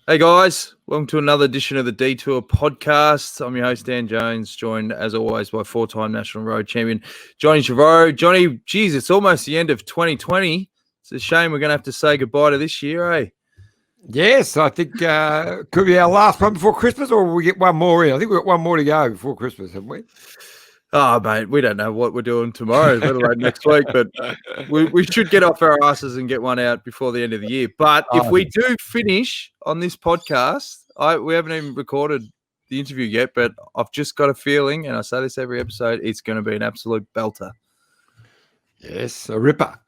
Hey guys, welcome to another edition of the Detour podcast. I'm your host, Dan Jones, joined as always by four-time national road champion Johnny Chavaro. Johnny, geez, it's almost the end of 2020. It's a shame we're going to have to say goodbye to this year, eh? Yes, I think could be our last one before Christmas, or will we get one more in? I think we've got one more to go before Christmas, haven't we? Oh, mate, we don't know what we're doing tomorrow, let alone next week, but we should get off our asses and get one out before the end of the year. But if we do finish on this podcast, we haven't even recorded the interview yet, but I've just got a feeling, and I say this every episode, it's going to be an absolute belter. Yes, a ripper.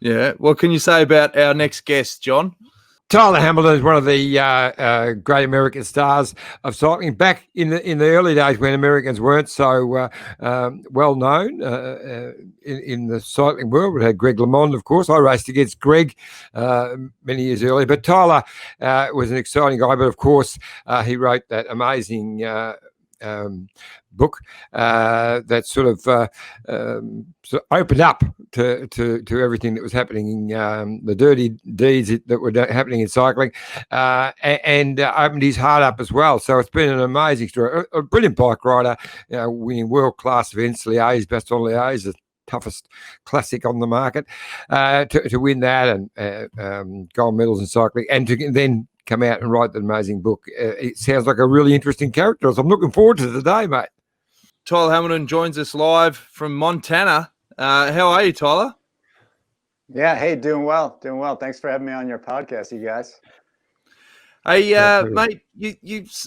Yeah. What can you say about our next guest, John? Tyler Hamilton is one of the great American stars of cycling. Back in the early days when Americans weren't so well known in the cycling world, we had Greg LeMond, of course. I raced against Greg many years earlier, but Tyler was an exciting guy. But of course, he wrote that amazing book that sort of opened up to everything that was happening, the dirty deeds that were happening in cycling, and opened his heart up as well. So it's been an amazing story. A brilliant bike rider, winning world-class events, Liège, Bastogne-Liège, the toughest classic on the market, to win that and gold medals in cycling, and to then come out and write that amazing book. It sounds like a really interesting character. So I'm looking forward to today, mate. Tyler Hamilton joins us live from Montana. How are you, Tyler? Yeah, hey, doing well. Thanks for having me on your podcast, you guys. Hey, mate,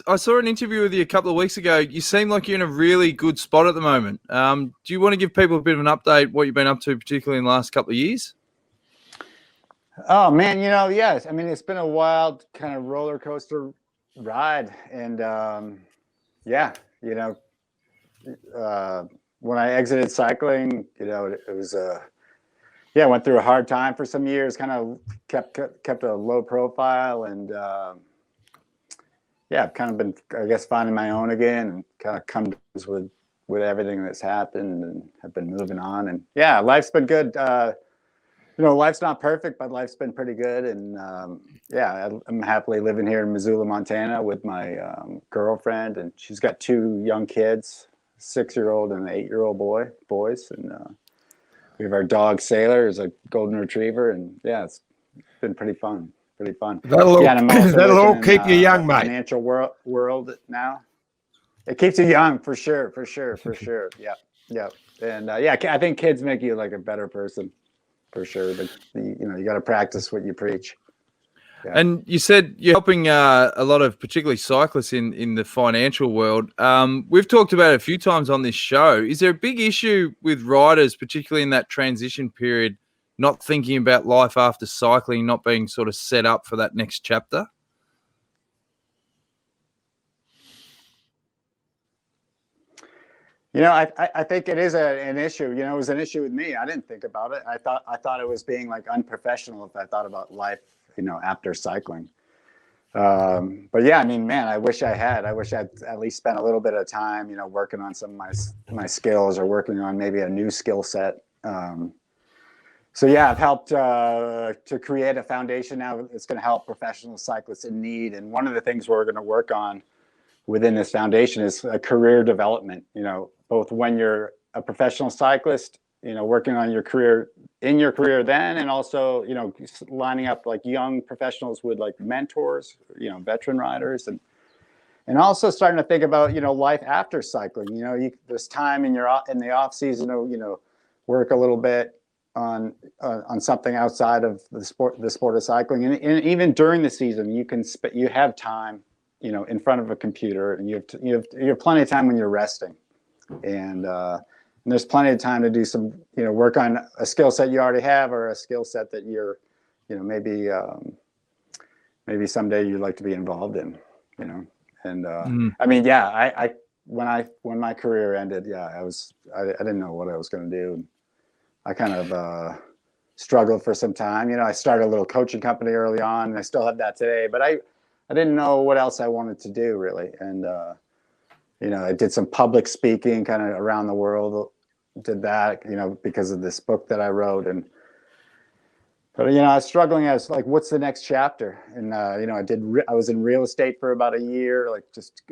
I saw an interview with you a couple of weeks ago. You seem like you're in a really good spot at the moment. Do you want to give people a bit of an update, what you've been up to, particularly in the last couple of years? Oh, man, yes. I mean, it's been a wild kind of roller coaster ride. And, when I exited cycling, it was went through a hard time for some years, kind of kept a low profile. And, I've kind of been, I guess, finding my own again and kind of come to terms with everything that's happened and have been moving on. And, life's been good. Life's not perfect, but life's been pretty good. And I'm happily living here in Missoula, Montana with my girlfriend, and she's got two young kids, a 6-year-old and an 8-year-old boys. And we have our dog Sailor, who's a golden retriever. And it's been pretty fun. That'll all keep you young, mate. Financial world now. It keeps you young for sure. Yeah. And I think kids make you like a better person. For sure, but you got to practice what you preach. Yeah. And you said you're helping a lot of particularly cyclists in the financial world. We've talked about it a few times on this show. Is there a big issue with riders, particularly in that transition period, not thinking about life after cycling, not being sort of set up for that next chapter? I think it is an issue. It was an issue with me. I didn't think about it. I thought it was being like unprofessional if I thought about life, after cycling. But yeah, I mean, man, I wish I'd at least spent a little bit of time, working on some of my skills or working on maybe a new skill set. I've helped to create a foundation now. It's going to help professional cyclists in need. And one of the things we're going to work on within this foundation is a career development, both when you're a professional cyclist, working on your career then, and also, lining up like young professionals with like mentors, veteran riders, and also starting to think about, life after cycling. There's time in the off season, work a little bit on something outside of the sport of cycling. And even during the season, you have time, in front of a computer, and you have plenty of time when you're resting. And there's plenty of time to do some, work on a skill set you already have, or a skill set that you're, maybe someday you'd like to be involved in, And I mean, when my career ended, I didn't know what I was going to do. I kind of struggled for some time. I started a little coaching company early on, and I still have that today. But I didn't know what else I wanted to do really, and I did some public speaking kind of around the world, did that, because of this book that I wrote. But I was struggling. I was like, "What's the next chapter?" And I was in real estate for about a year, like just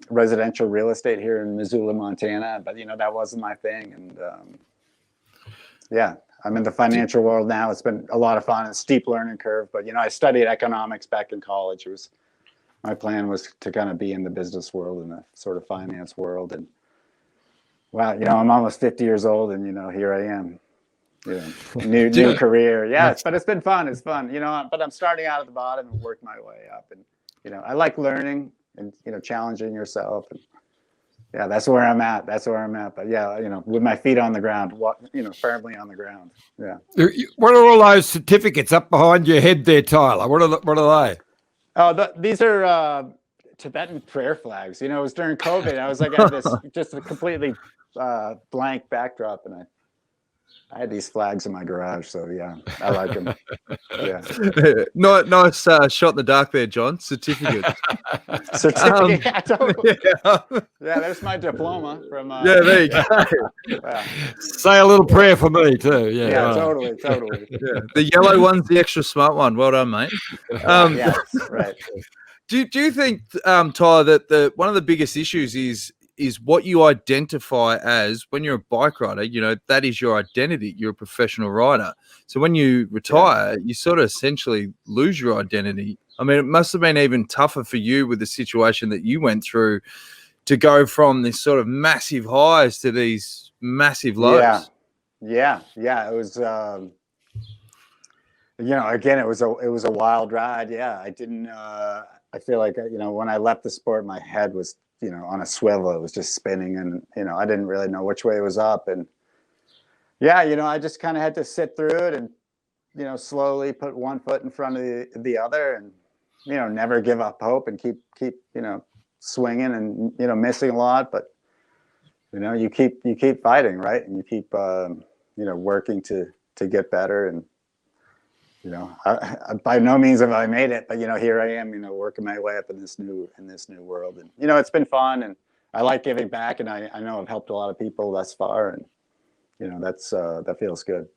residential real estate here in Missoula, Montana. But that wasn't my thing. And I'm in the financial world now. It's been a lot of fun, a steep learning curve. But I studied economics back in college. My plan was to kind of be in the business world and the sort of finance world. And wow, I'm almost 50 years old, and here I am. New career. Yeah, but it's been fun. It's fun. But I'm starting out at the bottom and work my way up. And I like learning and challenging yourself. And yeah, that's where I'm at. But yeah, with my feet on the ground, firmly on the ground. Yeah. What are all those certificates up behind your head there, Tyler? What are they? Oh, these are Tibetan prayer flags. It was during COVID. I was like, I had this just a completely blank backdrop, and I had these flags in my garage, so yeah, I like them. Yeah, nice shot in the dark there, John. Certificate. Yeah, totally. Yeah, there's my diploma from. Yeah, there you go. Yeah. Say a little prayer for me too. Yeah, totally. Yeah. The yellow one's the extra smart one. Well done, mate. Yes, right. Do you think, Tyler, that one of the biggest issues is what you identify as when you're a bike rider? That is your identity. You're a professional rider. So when you retire, you sort of essentially lose your identity. I mean, it must have been even tougher for you with the situation that you went through to go from this sort of massive highs to these massive lows. Yeah. It was, again, it was a wild ride. Yeah. I didn't, I feel like, when I left the sport, my head was, on a swivel. It was just spinning, and I didn't really know which way it was up. And yeah, I just kind of had to sit through it and slowly put one foot in front of the other, and never give up hope, and keep swinging, and missing a lot, but you keep fighting, right? And you keep working to get better. And I by no means have I made it, but here I am, working my way up in this new world. And it's been fun, and I like giving back, and I know I've helped a lot of people thus far, and that feels good.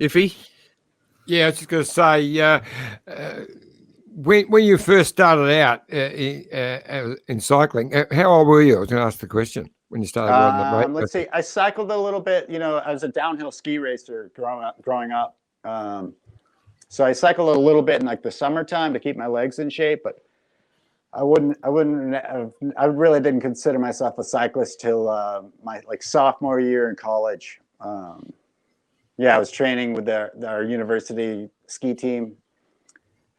Iffy? Yeah, I was just going to say, when you first started out in cycling, how old were you? I was going to ask the question when you started riding the bike. Let's see. I cycled a little bit. I was a downhill ski racer growing up. So I cycled a little bit in like the summertime to keep my legs in shape, but I really didn't consider myself a cyclist till my sophomore year in college. I was training with our university ski team,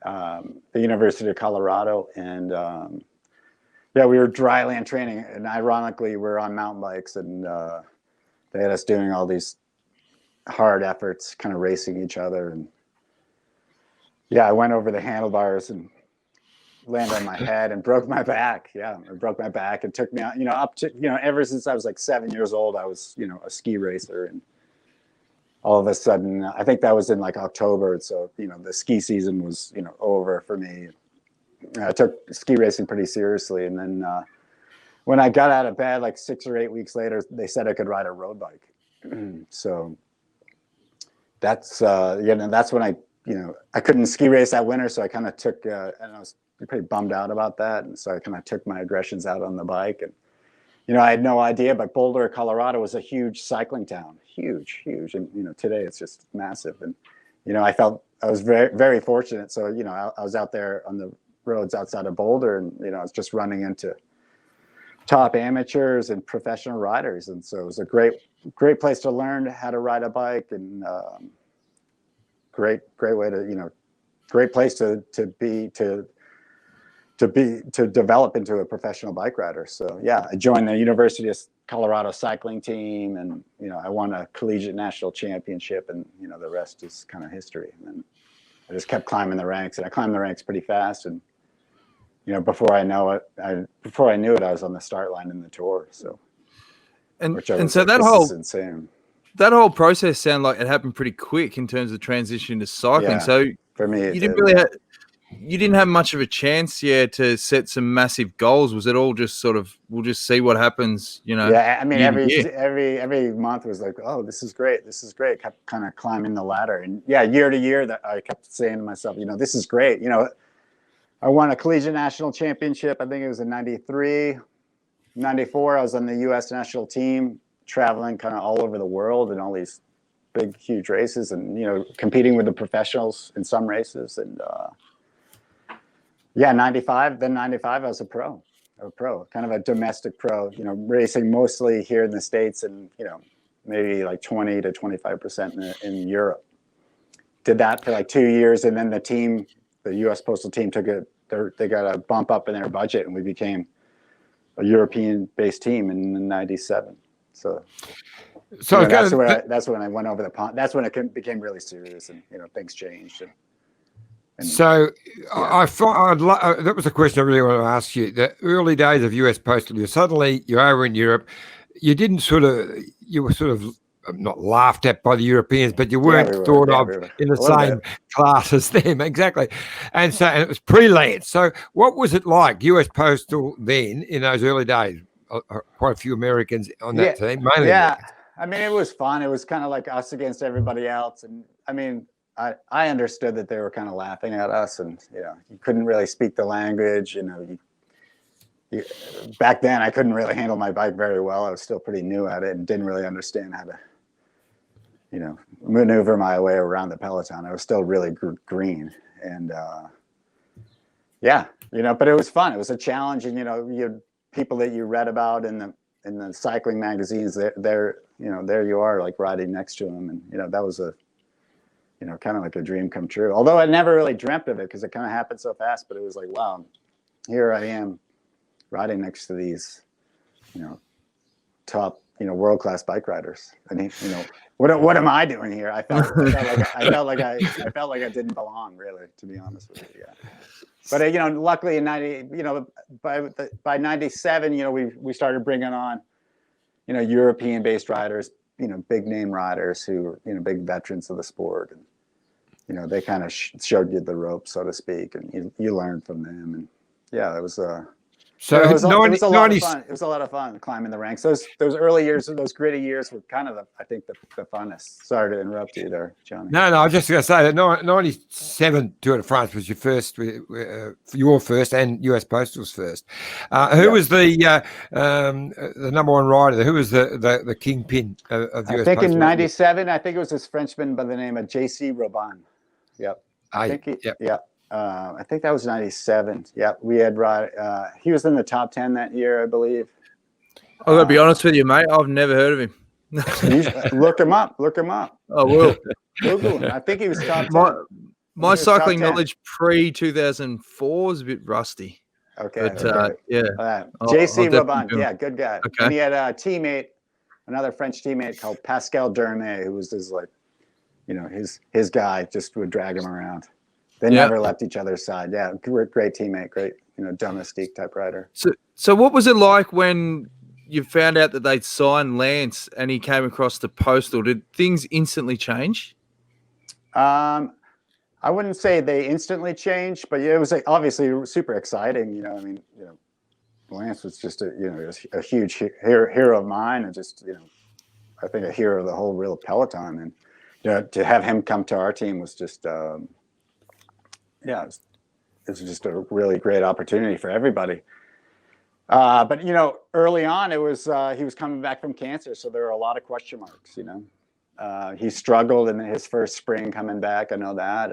the University of Colorado, and we were dry land training, and ironically, we're on mountain bikes, and they had us doing all these hard efforts, kind of racing each other. And I went over the handlebars and landed on my head and broke my back. I broke my back. It took me out, up to, ever since I was like 7 years old, I was, a ski racer. And all of a sudden, I think that was in like October. So, the ski season was, over for me. I took ski racing pretty seriously. And then when I got out of bed, like 6 or 8 weeks later, they said I could ride a road bike. So that's when I couldn't ski race that winter. So I kind of took, and I was pretty bummed out about that. And so I kind of took my aggressions out on the bike. And, I had no idea, but Boulder, Colorado was a huge cycling town, huge. And, today it's just massive. And, I felt I was very, very fortunate. So, I was out there on the roads outside of Boulder, and, I was just running into top amateurs and professional riders. And so it was a great place to learn how to ride a bike, and great way to, great place to develop into a professional bike rider. So I joined the University of Colorado cycling team, and I won a collegiate national championship, and the rest is kind of history. And then I just kept climbing the ranks, and I climbed the ranks pretty fast. And before I knew it, I was on the start line in the Tour. So so that whole process sounded like it happened pretty quick in terms of transition to cycling. Yeah, so for me, you didn't really you didn't have much of a chance, to set some massive goals. Was it all just sort of, we'll just see what happens, Yeah, I mean, year to year? every month was like, oh, this is great. Kept kind of climbing the ladder, and year to year, that I kept saying to myself, this is great. I won a collegiate national championship. I think it was in '93, '94. I was on the US national team, traveling kind of all over the world in all these big, huge races, and competing with the professionals in some races. And '95. Then '95, I was a pro, kind of a domestic pro. Racing mostly here in the States, and maybe like 20 to 25% in Europe. Did that for like 2 years, and then the US Postal team they got a bump up in their budget, and we became a European-based team in '97. So that's when I went over the pond. That's when it became really serious, and things changed. So I thought that was a question I really want to ask you. The early days of US Postal, you're over in Europe. You were sort of not laughed at by the Europeans, but you weren't thought of in the same class as them. Exactly. And it was pre-Lance. So what was it like, US Postal then in those early days? Quite a few Americans on that team, mainly. Yeah. Americans. I mean, it was fun. It was kind of like us against everybody else. And I mean, I understood that they were kind of laughing at us, and you couldn't really speak the language. Back then I couldn't really handle my bike very well. I was still pretty new at it and didn't really understand how to maneuver my way around the peloton. I was still really green, and but it was fun. It was a challenge, and you had people that you read about in the cycling magazines. There you are, like riding next to them, and that was kind of like a dream come true. Although I never really dreamt of it because it kind of happened so fast. But it was like, wow, here I am riding next to these, top, world-class bike riders. And what am I doing here? I felt like I didn't belong, really, to be honest with you. Yeah. But luckily in by '97, we started bringing on, European-based riders, big name riders who were, big veterans of the sport, and they kind of showed you the ropes, so to speak, and you learned from them, and it was So it was a lot of fun. It was a lot of fun climbing the ranks. Those early years, those gritty years, were kind of I think the funnest. Sorry to interrupt you there, Johnny. No, I was just going to say that '97 Tour de France was your first, and US Postal's first. Who was the number one rider? Who was the kingpin of US Postal? I think in '97, I think it was this Frenchman by the name of J.C. Robin. Yep. I think that was '97. Yeah, we had he was in the top 10 that year, I believe. I'm gonna be honest with you, mate. I've never heard of him. Look him up. I will. Google him. I think he was top 10. My cycling knowledge pre 2004 is a bit rusty. Okay. But, J.C. Robin, good guy. Okay. And he had a teammate, another French teammate called Pascal Dermet, who was his guy, just would drag him around. They never left each other's side. Yeah, great teammate, great, domestique type rider. So what was it like when you found out that they'd signed Lance and he came across the Postal? Did things instantly change? I wouldn't say they instantly changed, but it was obviously super exciting. Lance was just a huge hero of mine, and just I think a hero of the whole real peloton. And to have him come to our team was just. It was just a really great opportunity for everybody. But early on, it was he was coming back from cancer, so there were a lot of question marks. He struggled in his first spring coming back. I know that,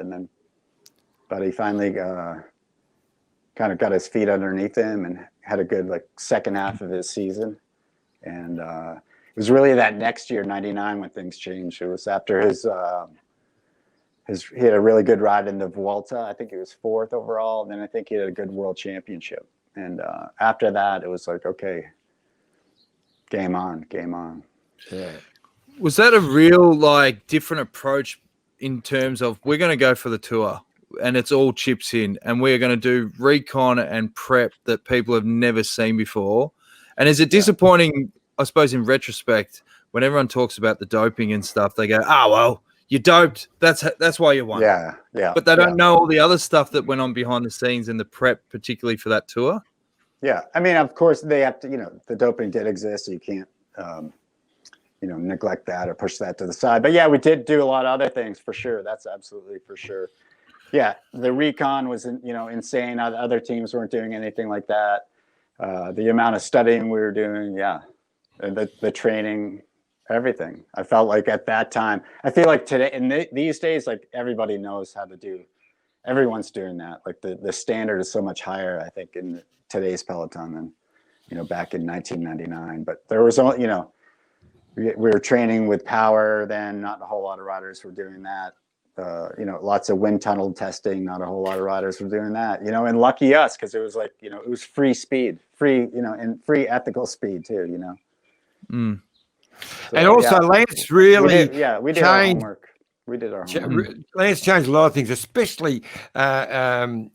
but he finally kind of got his feet underneath him and had a good second half of his season. And it was really that next year, '99, when things changed. It was after he had a really good ride in the Vuelta. I think he was 4th overall. And then I think he had a good world championship. And after that, it was like, okay, game on. Yeah. Was that a real different approach in terms of we're going to go for the tour and it's all chips in and we're going to do recon and prep that people have never seen before? And is it disappointing, I suppose, in retrospect, when everyone talks about the doping and stuff, they go, well, you're doped. That's why you won. Yeah. But they don't know all the other stuff that went on behind the scenes in the prep, particularly for that tour. Yeah, I mean, of course, they have to. The doping did exist, so you can't, neglect that or push that to the side. But yeah, we did do a lot of other things for sure. That's absolutely for sure. Yeah, the recon was insane. Other teams weren't doing anything like that. The amount of studying we were doing, and the training, everything. I felt like at that time, I feel like today and these days, like everybody knows how to do. Everyone's doing that. Like the standard is so much higher, I think, in today's peloton than back in 1999. But there was only we were training with power then. Not a whole lot of riders were doing that. Lots of wind tunnel testing. Not a whole lot of riders were doing that. And lucky us, because it was like it was free speed, and free ethical speed too. So, and also Lance really we did our homework. We did our homework. Lance changed a lot of things, especially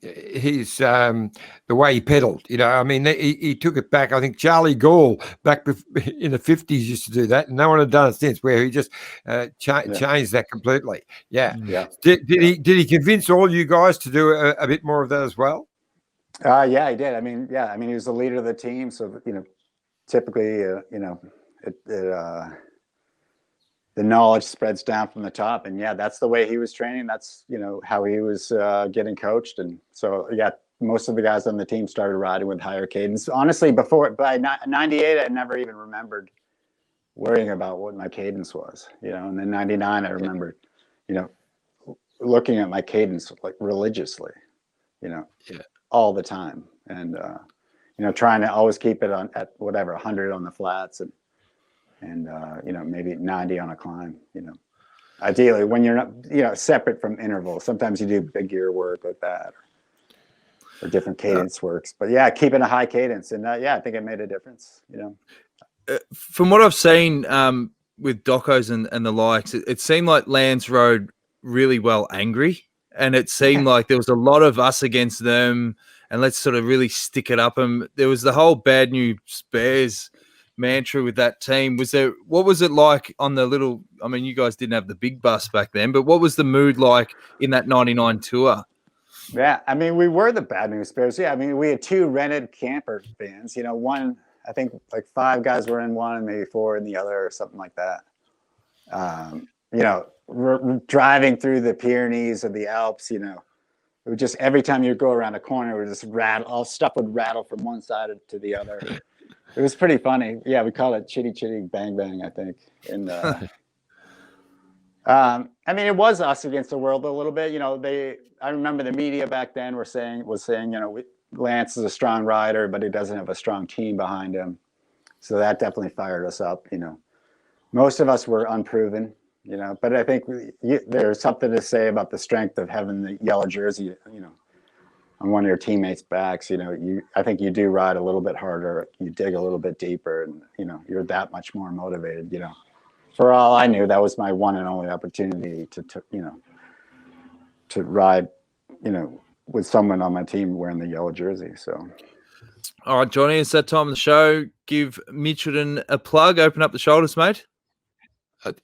his the way he pedaled. I mean, he took it back. I think Charlie Gall back in the 50s used to do that, and no one had done it since. Where he just changed that completely. Yeah. Did he convince all you guys to do a bit more of that as well? Yeah, he did. I mean, he was the leader of the team, so typically, the knowledge spreads down from the top, and that's the way he was training. That's how he was getting coached, and so most of the guys on the team started riding with higher cadence. Honestly, by 98, I never even remembered worrying about what my cadence was. And then 99, I remembered, looking at my cadence like religiously, all the time, and trying to always keep it at whatever 100 on the flats and maybe 90 on a climb. Ideally when you're not separate from intervals. Sometimes you do big gear work like that or different cadence works, but keeping a high cadence, and I think it made a difference. From what I've seen with docos and the likes, it seemed like Lance rode really well angry, and it seemed like there was a lot of us against them, and let's sort of really stick it up. And there was the whole bad news bears mantra with that team. What was it like on the little, I mean, you guys didn't have the big bus back then, but what was the mood like in that 99 tour? Yeah, I mean, we were the bad news bears. Yeah, I mean, we had two rented camper vans. One, I think like 5 guys were in one and maybe 4 in the other or something like that. Driving through the Pyrenees or the Alps, it would just, every time you go around a corner, it would just rattle, all stuff would rattle from one side to the other. It was pretty funny. Yeah, we call it chitty chitty bang bang, I think. And I mean, it was us against the world a little bit. I remember the media back then was saying, Lance is a strong rider, but he doesn't have a strong team behind him. So that definitely fired us up. Most of us were unproven, but I think there's something to say about the strength of having the yellow jersey, on one of your teammates' backs. I think you do ride a little bit harder, you dig a little bit deeper, and you're that much more motivated. For all I knew, that was my one and only opportunity to ride, with someone on my team wearing the yellow jersey. So, all right, Johnny, it's that time of the show. Give Mitchelton a plug. Open up the shoulders, mate.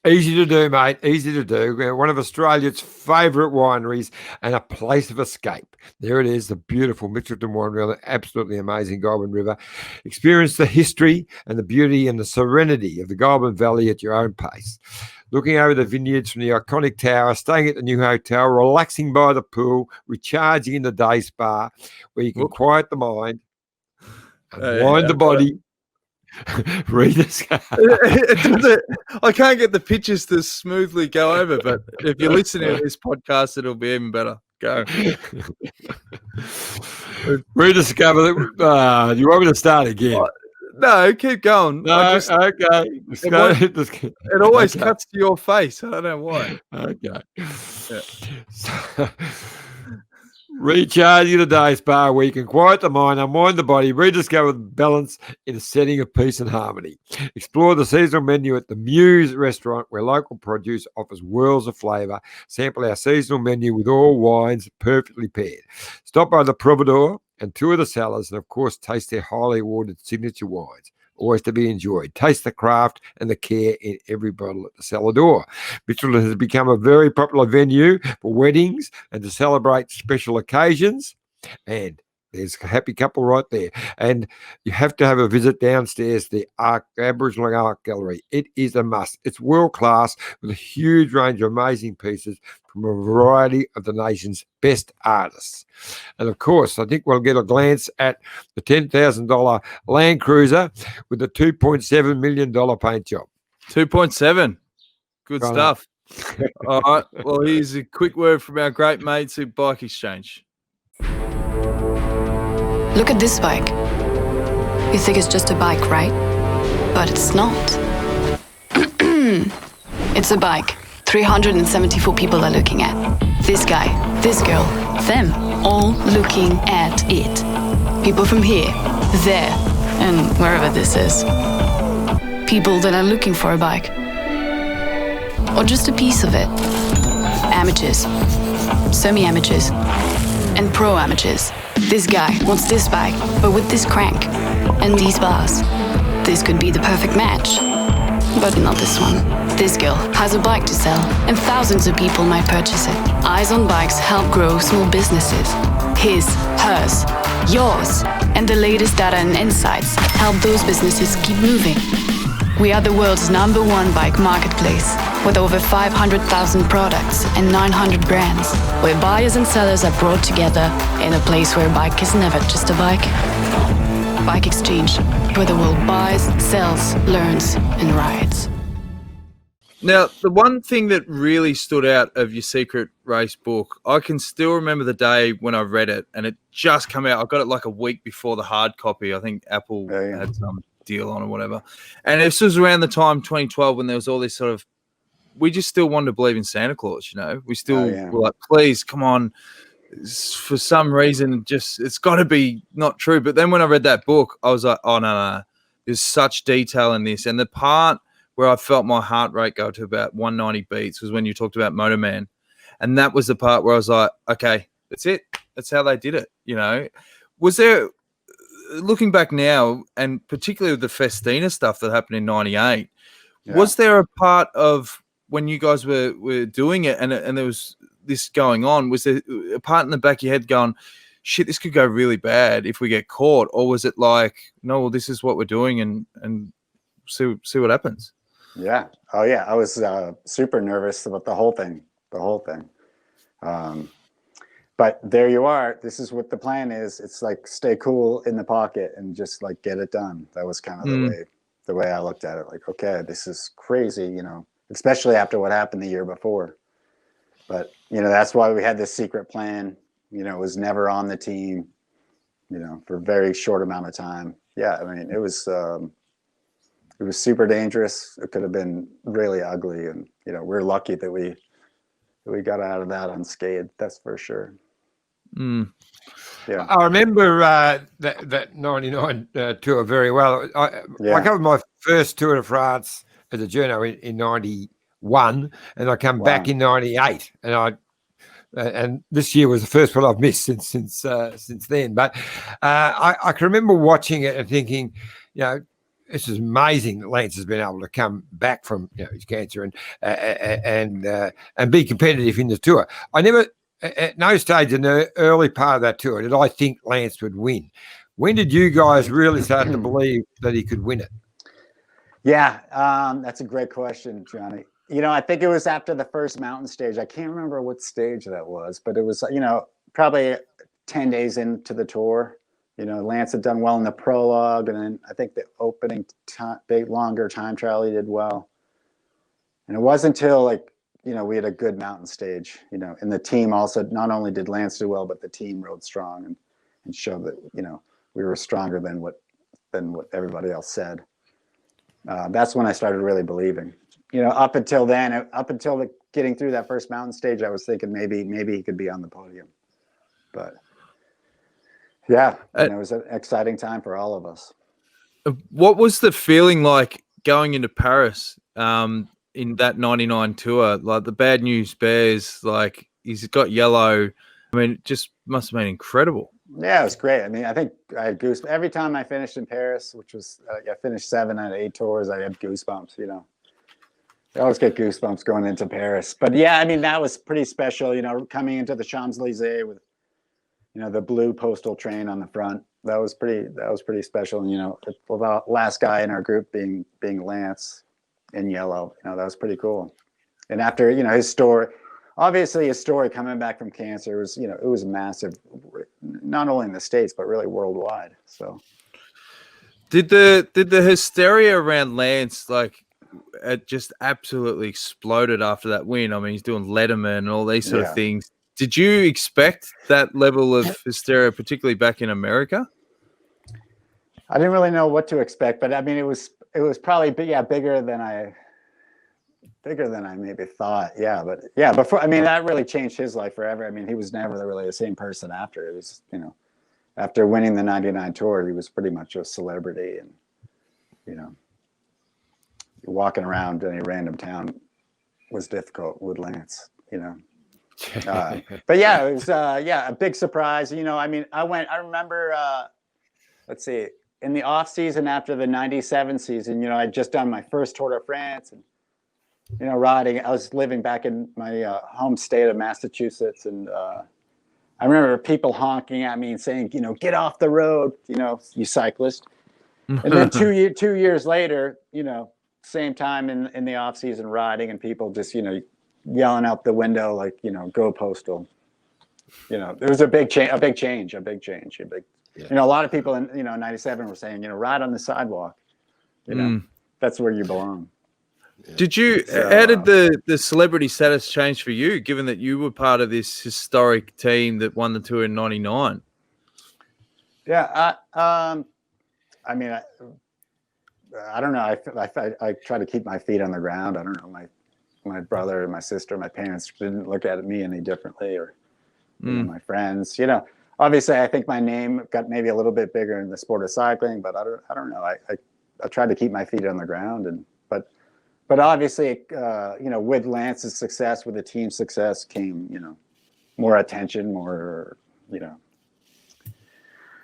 Easy to do, mate. Easy to do. We're one of Australia's favourite wineries and a place of escape. There it is, the beautiful Mitchelton Winery, absolutely amazing Goulburn River. Experience the history and the beauty and the serenity of the Goulburn Valley at your own pace. Looking over the vineyards from the iconic tower, staying at the new hotel, relaxing by the pool, recharging in the day spa, where you can quiet the mind, unwind the body. Rediscover. I can't get the pictures to smoothly go over, but if you're listening to this podcast, it'll be even better. Go. Rediscover. You want me to start again? No, keep going. No, okay. It always cuts to your face. I don't know why. Okay. Yeah. Recharging the day spa where you can quiet the mind, unwind the body, rediscover the balance in a setting of peace and harmony. Explore the seasonal menu at the Muse restaurant where local produce offers worlds of flavour. Sample our seasonal menu with all wines perfectly paired. Stop by the Providor and tour the cellars and, of course, taste their highly awarded signature wines. always to be enjoyed. Taste the craft and the care in every bottle at the cellar door. Michelin has become a very popular venue for weddings and to celebrate special occasions. And there's a happy couple right there. And you have to have a visit downstairs, the Aboriginal Art Gallery. It is a must. It's world class with a huge range of amazing pieces from a variety of the nation's best artists. And of course, I think we'll get a glance at the $10,000 Land Cruiser with the $2.7 million paint job. 2.7. Good Right. stuff. All right. Well, here's a quick word from our great mates at Bike Exchange. Look at this bike. You think it's just a bike, right? But it's not. It's a bike 374 people are looking at. This guy, this girl, them, all looking at it. People from here, there, and wherever this is. People that are looking for a bike. Or just a piece of it. Amateurs, semi-amateurs, and pro-amateurs. This guy wants this bike, but with this crank and these bars. This could be the perfect match. But not this one. This girl has a bike to sell, and thousands of people might purchase it. Eyes on Bikes help grow small businesses. His, hers, yours, and the latest data and insights help those businesses keep moving. We are the world's #1 bike marketplace, with over 500,000 products and 900 brands, where buyers and sellers are brought together in a place where a bike is never just a bike. Bike Exchange, where the world buys, sells, learns, and rides. Now, the one thing that really stood out of your Secret Race book, I can still remember the day when I read it, and it just came out. I got it like a week before the hard copy. I think Apple had some deal on or whatever. And this was around the time 2012 when there was all this sort of, we just still wanted to believe in Santa Claus, you know. We still were like, please, come on. For some reason, just it's got to be not true. But then when I read that book, I was like, oh, no. There's such detail in this. And the part where I felt my heart rate go to about 190 beats was when you talked about Motor Man. And that was the part where I was like, okay, that's it. That's how they did it, you know. Was there, looking back now, and particularly with the Festina stuff that happened in 98, was there a part of when you guys were doing it and there was this going on, was there a part in the back of your head going, shit, this could go really bad if we get caught? Or was it like, no, well, this is what we're doing and see what happens? Yeah. Oh, yeah. I was super nervous about the whole thing. But there you are. This is what the plan is. It's like stay cool in the pocket and just like get it done. That was kind of the way I looked at it. Like, okay, this is crazy, you know, especially after what happened the year before. But, you know, that's why we had this secret plan. You know, it was never on the team, you know, for a very short amount of time. Yeah, I mean, it was super dangerous. It could have been really ugly. And, you know, we're lucky that we got out of that unscathed. That's for sure. Yeah, I remember that 99 tour very well. I covered my first Tour de France as a journo in 91, and I come back in 98, and this year was the first one I've missed since then. But I can remember watching it and thinking, you know, this is amazing that Lance has been able to come back from his cancer and be competitive in the tour. I never, at no stage in the early part of that tour, did I think Lance would win. When did you guys really start to believe that he could win it? Yeah, that's a great question, Johnny. You know, I think it was after the first mountain stage. I can't remember what stage that was, but it was, you know, probably 10 days into the tour. You know, Lance had done well in the prologue, and then I think the opening big longer time trial he did well. And it wasn't until like, you know, we had a good mountain stage, you know, and the team also, not only did Lance do well, but the team rode strong and showed that, you know, we were stronger than what everybody else said. That's when I started really believing. You know, up until then, getting through that first mountain stage, I was thinking maybe he could be on the podium. But yeah, it was an exciting time for all of us. What was the feeling like going into Paris in that 99 tour? Like the Bad News Bears, like he's got yellow I mean, it just must have been incredible. Yeah, it was great. I mean, I think I had goosebumps every time I finished in Paris, which was I finished 7 out of 8 tours. I had goosebumps. You know, I always get goosebumps going into Paris. But yeah, I mean, that was pretty special. You know, coming into the Champs-Élysées with, you know, the blue postal train on the front. That was pretty special. And you know, the last guy in our group being Lance in yellow. You know, that was pretty cool. And after, you know, his story coming back from cancer was, you know, it was massive, not only in the States but really worldwide. So did the hysteria around Lance, like, it just absolutely exploded after that win? I mean, he's doing Letterman and all these sort of things. Did you expect that level of hysteria, particularly back in America? I didn't really know what to expect, but I mean, it was probably bigger than I maybe thought. Before, I mean, that really changed his life forever. I mean, he was never really the same person after. It was, you know, after winning the 99 tour, he was pretty much a celebrity. And, you know, walking around any random town was difficult with Lance, you know. But yeah, it was a big surprise. You know, I mean, I remember, let's see, in the off season after the 97 season, you know, I'd just done my first Tour de France, and, you know, riding, I was living back in my home state of Massachusetts. And I remember people honking at me and saying, you know, get off the road, you know, you cyclist. And then 2 years later, you know, same time in the off season riding, and people just, you know, yelling out the window, like, you know, go Postal. You know, there was a big change. You know, a lot of people in, you know, 97 were saying, you know, ride on the sidewalk. You know, that's where you belong. Did you? How did the celebrity status change for you, given that you were part of this historic team that won the tour in '99? Yeah, I mean, I don't know. I try to keep my feet on the ground. I don't know. My brother and my sister, my parents didn't look at me any differently, or you know, my friends. You know, obviously, I think my name got maybe a little bit bigger in the sport of cycling, but I don't know. I tried to keep my feet on the ground, and but obviously, you know, with Lance's success, with the team's success, came, you know, more attention, more, you know,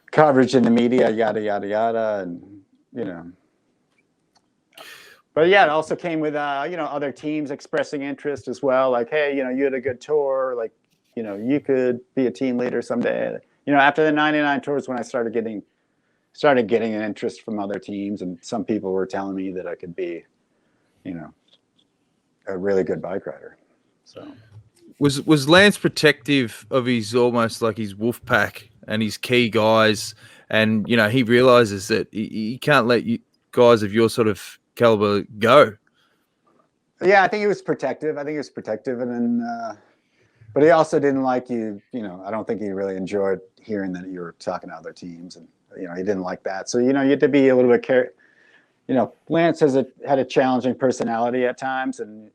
coverage in the media, yada yada yada, and you know. But yeah, it also came with you know, other teams expressing interest as well. Like, hey, you know, you had a good tour. Like, you know, you could be a team leader someday. You know, after the 99 tours, when I started getting an interest from other teams, and some people were telling me that I could be, you know, a really good bike rider. So was Lance protective of his, almost like his wolf pack and his key guys, and you know, he realizes that he can't let you guys of your sort of caliber go? Yeah, I think he was protective. And then but he also didn't like you know, I don't think he really enjoyed hearing that you were talking to other teams, and you know, he didn't like that. So, you know, you had to be a little bit careful. You know, Lance had a challenging personality at times, and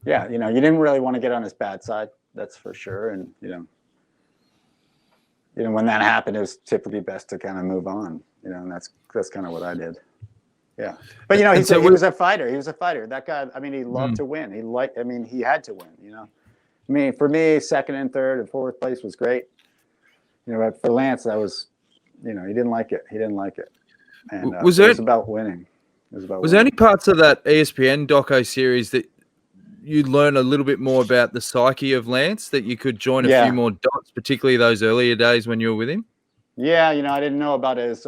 yeah, you know, you didn't really want to get on his bad side, that's for sure. And you know, when that happened, it was typically best to kind of move on. You know, and that's kind of what I did. Yeah, but you know, he was a fighter. He was a fighter. That guy. I mean, he loved to win. He had to win. You know, I mean, for me, second and third and fourth place was great. You know, but for Lance, that was, you know, he didn't like it. And it was about winning. Was there any parts of that ESPN doco series that you learn a little bit more about the psyche of Lance, that you could join a few more dots, particularly those earlier days when you were with him? Yeah, you know, I didn't know about his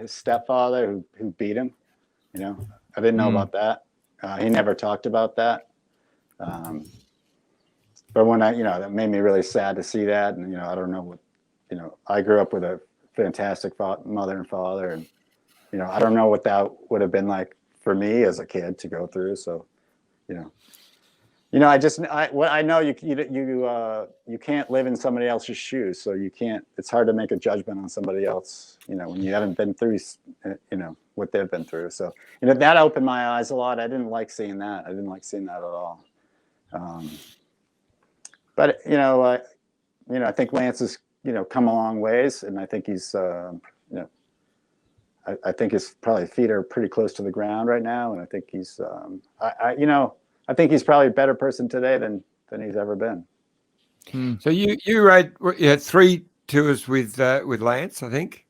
stepfather who beat him. You know, I didn't know about that. He never talked about that. But when you know, that made me really sad to see that. And, you know, I don't know what, you know, I grew up with a fantastic mother and father. And, you know, I don't know what that would have been like for me as a kid to go through. So, you know, I know you can't live in somebody else's shoes. So you can't, it's hard to make a judgment on somebody else, you know, when you haven't been through, you know, what they've been through. So, you know, that opened my eyes a lot. I didn't like seeing that. At all. But, you know, I think Lance has, you know, come a long ways, and I think he's, you know, I think his probably feet are pretty close to the ground right now. And I think he's, you know, I think he's probably a better person today than he's ever been. So you had 3 tours with Lance, I think.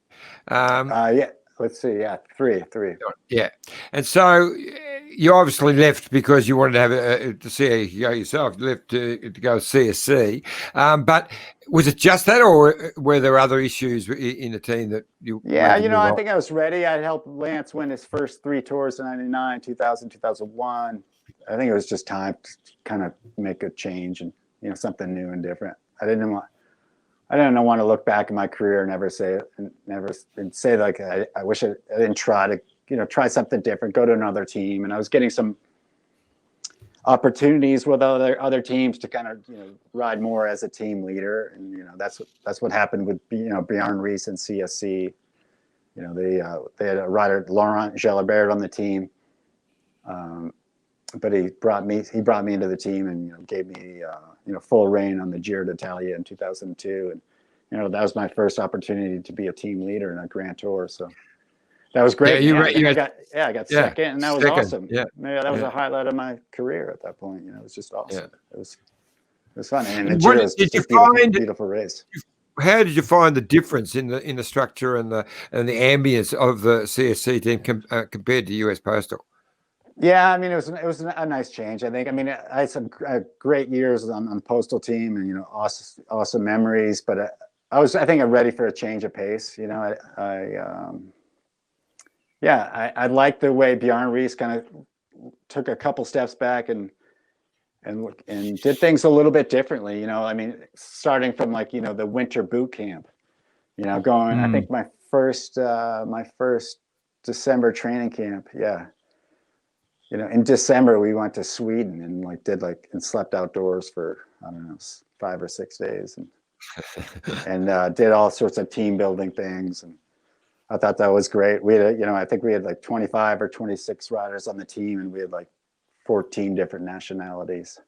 Yeah. Let's see. Yeah, three. Yeah, and so you obviously left because you wanted to have to see how you go yourself. You left to go CSC, but was it just that, or were there other issues in the team that you? Yeah, I think I was ready. I helped Lance win his first 3 tours in '99, 2000, 2001. I think it was just time to kind of make a change and something new and different. I didn't want to look back in my career and say like I wish I didn't try to try something different, go to another team. And I was getting some opportunities with other teams to kind of ride more as a team leader, and that's what happened with Bjorn Rees and CSC. They had a rider, Laurent Jalabert, on the team, but he brought me into the team and gave me full reign on the Giro d'Italia in 2002, and that was my first opportunity to be a team leader in a Grand Tour. So that was great. I got second, and that was awesome. Yeah, that was a highlight of my career at that point. It was just awesome. Yeah. It was fun, and the Giro was just a beautiful race. How did you find the difference in the structure and the ambience of the CSC team compared to US Postal? Yeah, I mean, it was a nice change. I think. I mean, I had some great years on the Postal team, and awesome memories. But I think I'm ready for a change of pace. I like the way Bjorn Rees kind of took a couple steps back and did things a little bit differently. I mean, starting from the winter boot camp. Going. I think my first December training camp. Yeah. In December we went to Sweden and slept outdoors for 5 or 6 days and did all sorts of team building things, and I thought that was great. We had I think we had 25 or 26 riders on the team, and we had 14 different nationalities.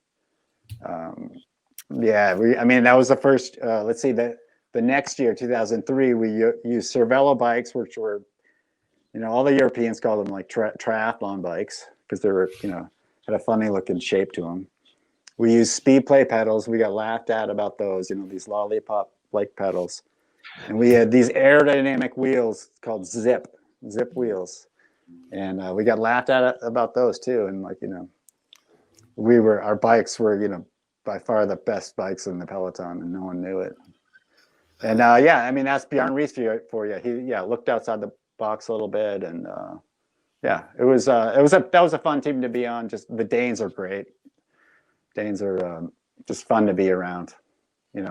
I mean that was the first. Let's see, the next year, 2003, we used Cervelo bikes, which were all the Europeans call them triathlon bikes, because they were, had a funny looking shape to them. We used speed play pedals. We got laughed at about those, these lollipop like pedals. And we had these aerodynamic wheels called Zip wheels. And we got laughed at about those too. And our bikes were, by far the best bikes in the peloton, and no one knew it. And I mean, that's Bjorn Rees for you. He looked outside the box a little bit, and that was a fun team to be on. Just the Danes are great. Danes are just fun to be around. They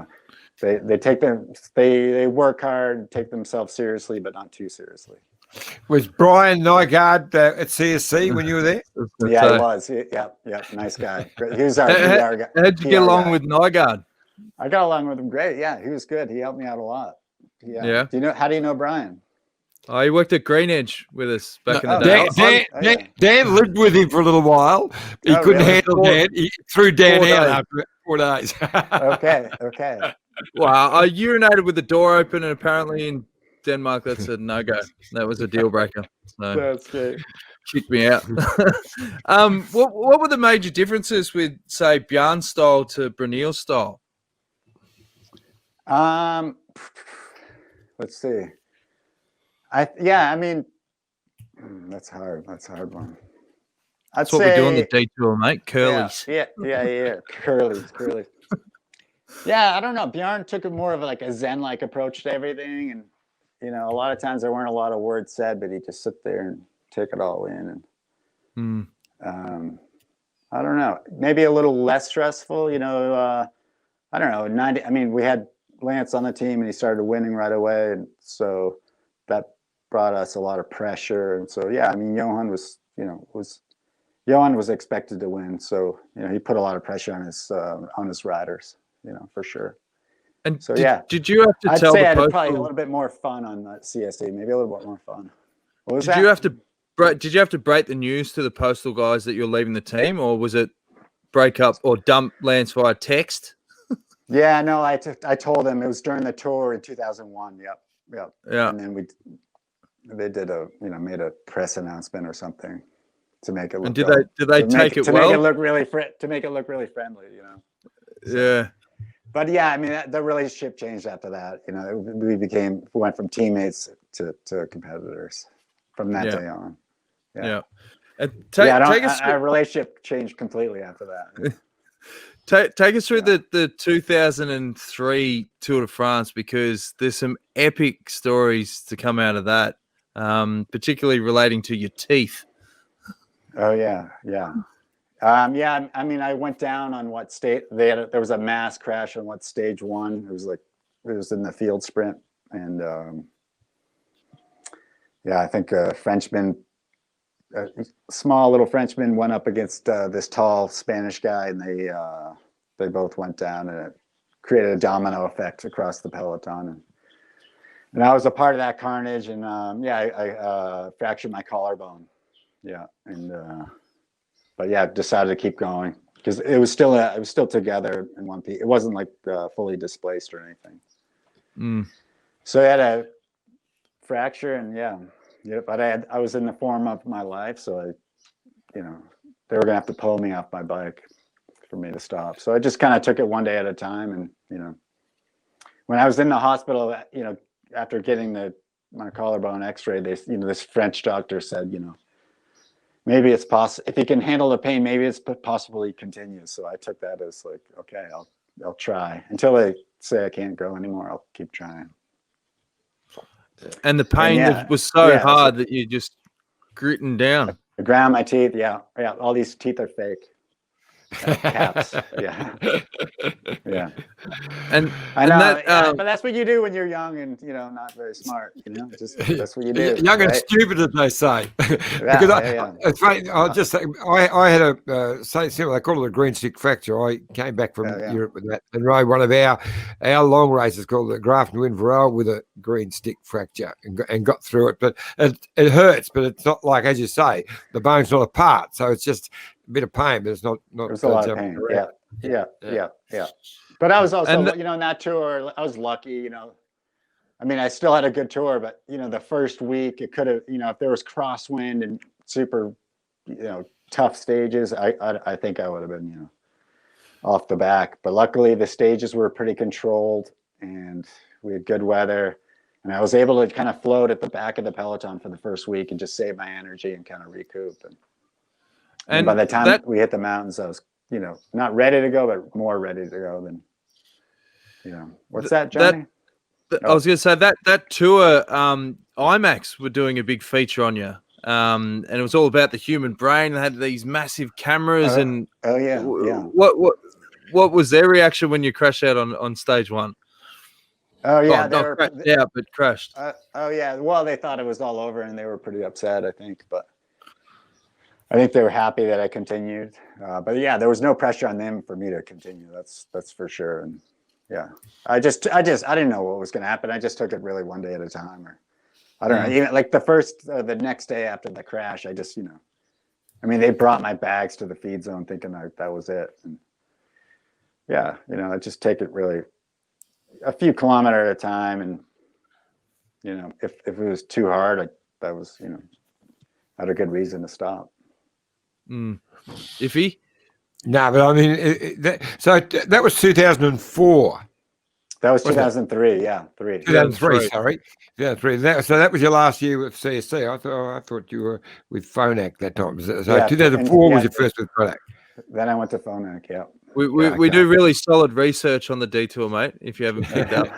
work hard, take themselves seriously, but not too seriously. Was Brian Nygaard at CSC when you were there? Yeah, he was. Yeah, nice guy. He was our PR guy. How'd you get along with Nygaard? I got along with him great. Yeah, he was good. He helped me out a lot. Yeah. How do you know Brian? Oh, he worked at Green Edge with us back in the day. Dan lived with him for a little while. He couldn't handle Dan. He threw Dan out after 4 days. Okay. Wow, I urinated with the door open, and apparently in Denmark that's a no-go. That was a deal breaker. So that's great. Kicked me out. What were the major differences with, say, Bjarne's style to Brunel's style? Let's see. I mean, that's hard. That's a hard one. That's what we do on the detour, mate. Curlies. Yeah. Curlies. Yeah, I don't know. Bjorn took more of a Zen-like approach to everything, and a lot of times there weren't a lot of words said, but he'd just sit there and take it all in. And I don't know, maybe a little less stressful. I don't know. I mean, we had Lance on the team, and he started winning right away, and so that brought us a lot of pressure. And so I mean, Johan was expected to win, so he put a lot of pressure on his riders, for sure. And so did you have to I'd tell say the I had Postal? probably a little bit more fun on the CSC, maybe a little bit more fun. What was that? Did you have to break the news to the Postal guys that you're leaving the team, or was it break up or dump Lance via text? Yeah, no, I told them it was during the tour in 2001. Yep. Yeah. And then they did made a press announcement or something to make it look. And did they take it well? To make it look really friendly, Yeah. but yeah, I mean, the relationship changed after that. You know, we went from teammates to competitors from that day on. Yeah. Our relationship changed completely after that. Take us through the 2003 Tour de France, because there's some epic stories to come out of that, particularly relating to your teeth. Oh yeah. I mean, I went down on what state there was a mass crash on what stage 1. It was in the field sprint, and I think a small little Frenchman went up against this tall Spanish guy, and they both went down, and it created a domino effect across the peloton. And I was a part of that carnage, and I fractured my collarbone. Yeah, and but yeah, decided to keep going because it was still together in one piece. It wasn't like fully displaced or anything. So I had a fracture, and but I was in the form of my life, so they were gonna have to pull me off my bike for me to stop. So I just kind of took it one day at a time, and when I was in the hospital, after getting my collarbone X-ray, this French doctor said, maybe it's possible if you can handle the pain, maybe it's possible he continues. So I took that as like, okay, I'll try until they say I can't go anymore. I'll keep trying. And the pain was so hard that you just gritting down. I ground my teeth. Yeah. All these teeth are fake. Caps. Yeah. And I know, but that's what you do when you're young and not very smart. Just that's what you do. Young and stupid, as they say. It's funny. I'll just say, I had a similar. They call it a green stick fracture. I came back from Europe with that and rode one of our long races called the Grafton Wind Varroa with a green stick fracture and got through it. But it hurts, but it's not like, as you say, the bone's not apart, so it's just a bit of pain, but it's not. There's a lot of pain. Yeah. But I was also, in that tour, I was lucky. I mean, I still had a good tour, but the first week it could have, if there was crosswind and super, tough stages, I think I would have been, off the back. But luckily, the stages were pretty controlled, and we had good weather, and I was able to kind of float at the back of the peloton for the first week and just save my energy and kind of recoup. And by the time we hit the mountains, I was, not ready to go, but more ready to go than, what's that, Johnny? I was going to say that tour, IMAX were doing a big feature on you. And it was all about the human brain. They had these massive cameras and what was their reaction when you crashed out on stage 1? Oh yeah, but crashed. Well, they thought it was all over, and they were pretty upset, I think. But I think they were happy that I continued. But yeah, there was no pressure on them for me to continue. That's for sure. And yeah, I didn't know what was going to happen. I just took it really one day at a time, or I don't know. Even like the next day after the crash, I just I mean, they brought my bags to the feed zone thinking that was it. And yeah, I just take it really a few kilometers at a time, and if it was too hard, that was I had a good reason to stop. Iffy? No, but I mean, so that was 2004. That was 2003. Yeah, 2003. Sorry, 2003. So that was your last year with CSC. I thought you were with Phonak that time. So 2004 was your first with Phonak. Then I went to Phonak. Yeah. We do really solid research on the detour, mate, if you haven't picked up.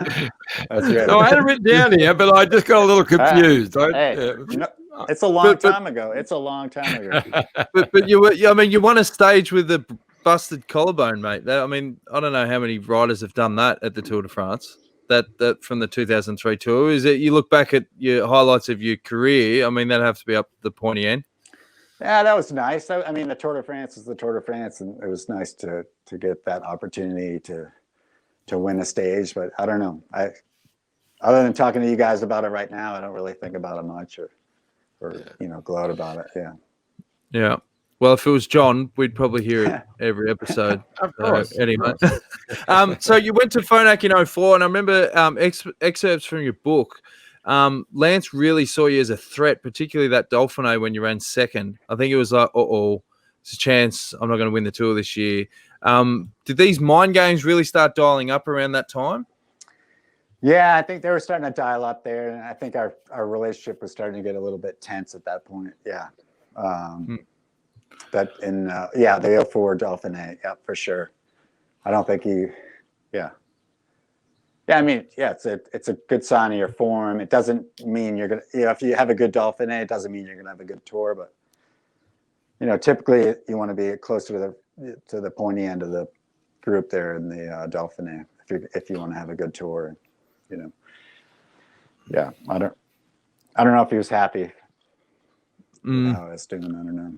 That's right. No, I had it written down here, but I just got a little confused. It's a long time ago. It's a long time ago. But you won a stage with a busted collarbone, mate. I mean, I don't know how many riders have done that at the Tour de France. That from the 2003 tour. Is it? You look back at your highlights of your career. I mean, that'd have to be up the pointy end. Yeah, that was nice. I mean, the Tour de France is the Tour de France, and it was nice to get that opportunity to win a stage. But I don't know. Other than talking to you guys about it right now, I don't really think about it much or gloat about it. Yeah. Yeah. Well, if it was John, we'd probably hear it every episode. Of course. Anyway. So you went to Phonak in 2004, and I remember excerpts from your book. Lance really saw you as a threat, particularly that Dauphiné when you ran second. I think it was like, there's a chance I'm not going to win the Tour this year. Did these mind games really start dialing up around that time? Yeah, I think they were starting to dial up there, and I think our relationship was starting to get a little bit tense at that point. Yeah, that in the 04 Dauphiné, yeah, for sure. I don't think yeah. I mean, yeah, it's a good sign of your form. It doesn't mean you're gonna, if you have a good Dauphiné, it doesn't mean you're gonna have a good tour, but typically you want to be closer to the pointy end of the group there in the Dauphiné if you want to have a good tour. Yeah, I don't know if he was happy with how I was doing. I don't know.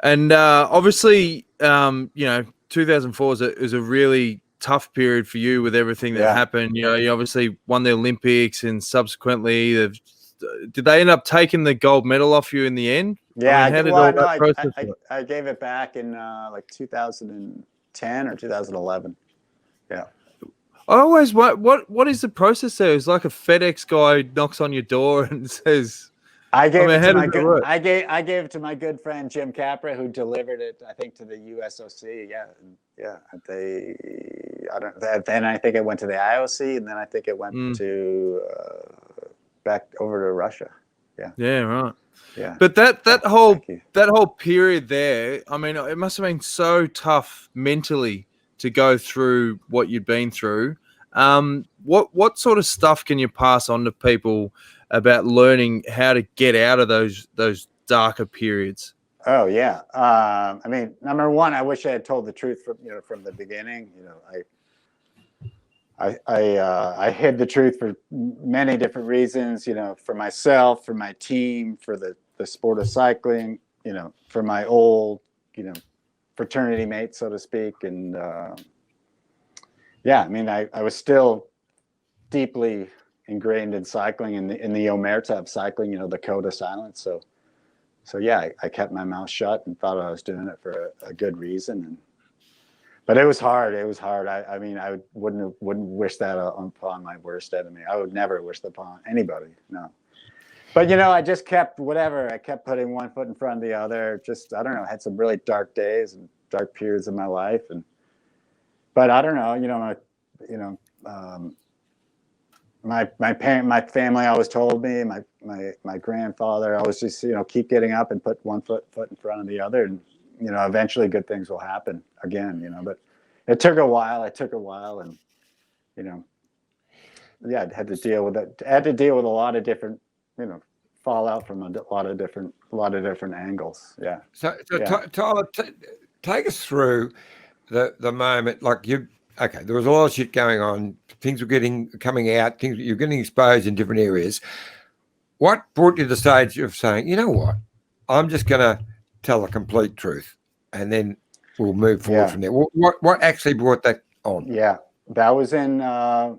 And obviously, 2004 is a really tough period for you with everything that happened. You obviously won the Olympics, and subsequently, did they end up taking the gold medal off you in the end? Yeah, how did all that process work? I gave it back in like 2010 or 2011. Yeah. I always what is the process there? It's like a FedEx guy knocks on your door and says, I gave it to my good friend Jim Capra, who delivered it, I think, to the USOC. Then I think it went to the IOC, and then I think it went to back over to Russia. Yeah. Yeah. Right. Yeah. But that whole period there, I mean, it must have been so tough mentally to go through what you'd been through. What sort of stuff can you pass on to people about learning how to get out of those darker periods? Oh yeah. I mean, number one, I wish I had told the truth from the beginning. I hid the truth for many different reasons. For myself, for my team, for the sport of cycling. For my old fraternity mates, so to speak, and I mean, I was still deeply ingrained in cycling, in the omerta of cycling, the code of silence. So yeah, I kept my mouth shut and thought I was doing it for a good reason. But it was hard. I mean, I wouldn't wish that upon my worst enemy. I would never wish that upon anybody. No. But I just kept I kept putting one foot in front of the other. Just, I don't know, I had some really dark days and dark periods of my life, but I don't know, my family always told me, my grandfather always just, keep getting up and put one foot in front of the other, and eventually good things will happen again. But it took a while. And I had to deal with it. I had to deal with a lot of different fallout from a lot of different angles. Yeah. So Tyler, take us through the moment. Like there was a lot of shit going on. Things were coming out. You're getting exposed in different areas. What brought you to the stage of saying, you know what, I'm just going to tell the complete truth, and then we'll move forward from there? What actually brought that on? Yeah, that was in. I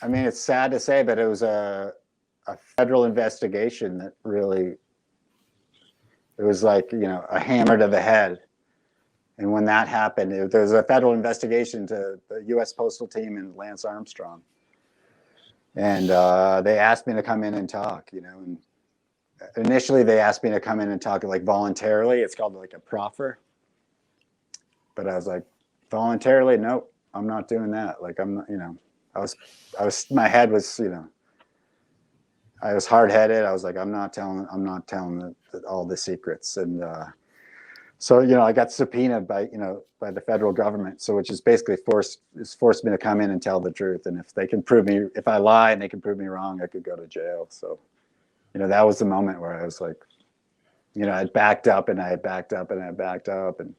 mean, it's sad to say, but it was a federal investigation that really. It was like a hammer to the head. And when that happened, there was a federal investigation to the US Postal team and Lance Armstrong. And they asked me to come in and talk, and initially they asked me to come in and talk like voluntarily. It's called like a proffer. But I was like, voluntarily? Nope, I'm not doing that. Like, I'm not, my head was, I was hard-headed. I was like, I'm not telling all the secrets. And so, I got subpoenaed by the federal government. So, which is basically forced me to come in and tell the truth. And if I lie and they can prove me wrong, I could go to jail. So, that was the moment where I was like, I backed up and I backed up and I backed up, and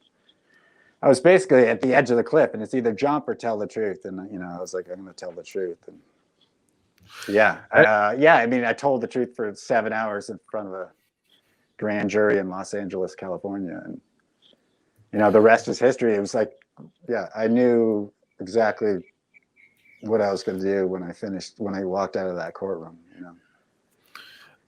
I was basically at the edge of the cliff, and it's either jump or tell the truth. And, I was like, I'm going to tell the truth. And I mean, I told the truth for 7 hours in front of a grand jury in Los Angeles, California. And, the rest is history. It was like, I knew exactly what I was going to do when I walked out of that courtroom,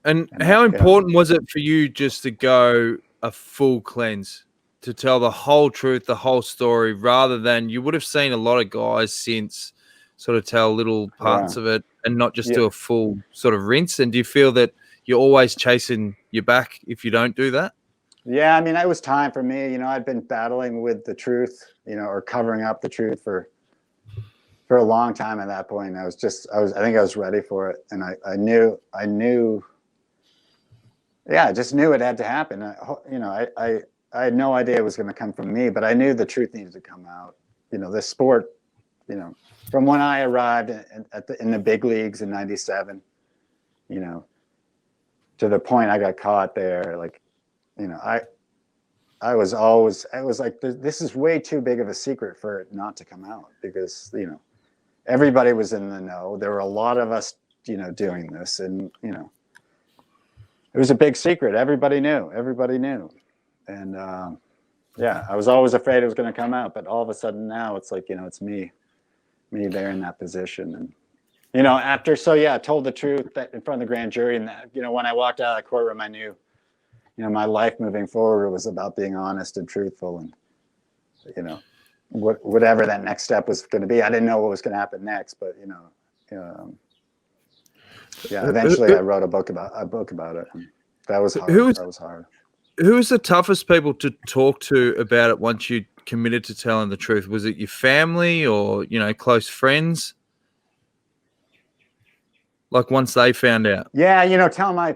And how important was it for you just to go a full cleanse, to tell the whole truth, the whole story, rather than you would have seen a lot of guys since sort of tell little parts of it and not just do a full sort of rinse? And do you feel that you're always chasing your back if you don't do that? Yeah, I mean, it was time for me. I'd been battling with the truth, or covering up the truth for a long time at that point. I think I was ready for it. And I knew, I just knew it had to happen. I had no idea it was going to come from me, but I knew the truth needed to come out. The sport, from when I arrived in the big leagues in '97, to the point I got caught there, like, I was like, this is way too big of a secret for it not to come out, because, everybody was in the know. There were a lot of us, doing this, and, it was a big secret. Everybody knew. And, I was always afraid it was going to come out, but all of a sudden now it's like, it's me there in that position. And, I told the truth in front of the grand jury, and that, when I walked out of the courtroom, I knew, my life moving forward was about being honest and truthful, and, whatever that next step was going to be. I didn't know what was going to happen next, but, eventually I wrote a book about it. And that was hard. That was hard. Who was the toughest people to talk to about it once you committed to telling the truth? Was it your family or, close friends? Like once they found out? Yeah, tell my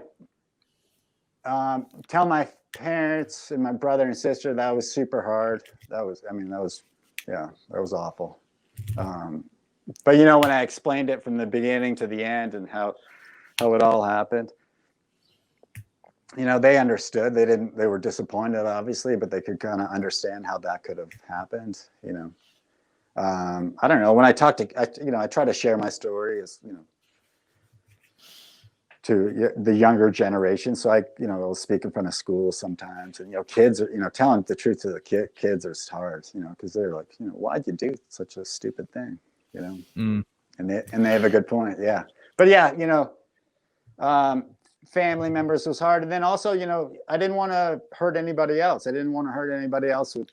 parents and my brother and sister, that was super hard. That was awful. But when I explained it from the beginning to the end and how it all happened, they understood. They were disappointed, obviously, but they could kind of understand how that could have happened. I don't know. When I talk to, I try to share my story as, to the younger generation. So I'll speak in front of schools sometimes, and, kids are, telling the truth to the kids is hard, because they're like, why'd you do such a stupid thing, and they have a good point. Yeah. But family members was hard. And then also, I didn't want to hurt anybody else. I didn't want to hurt anybody else with,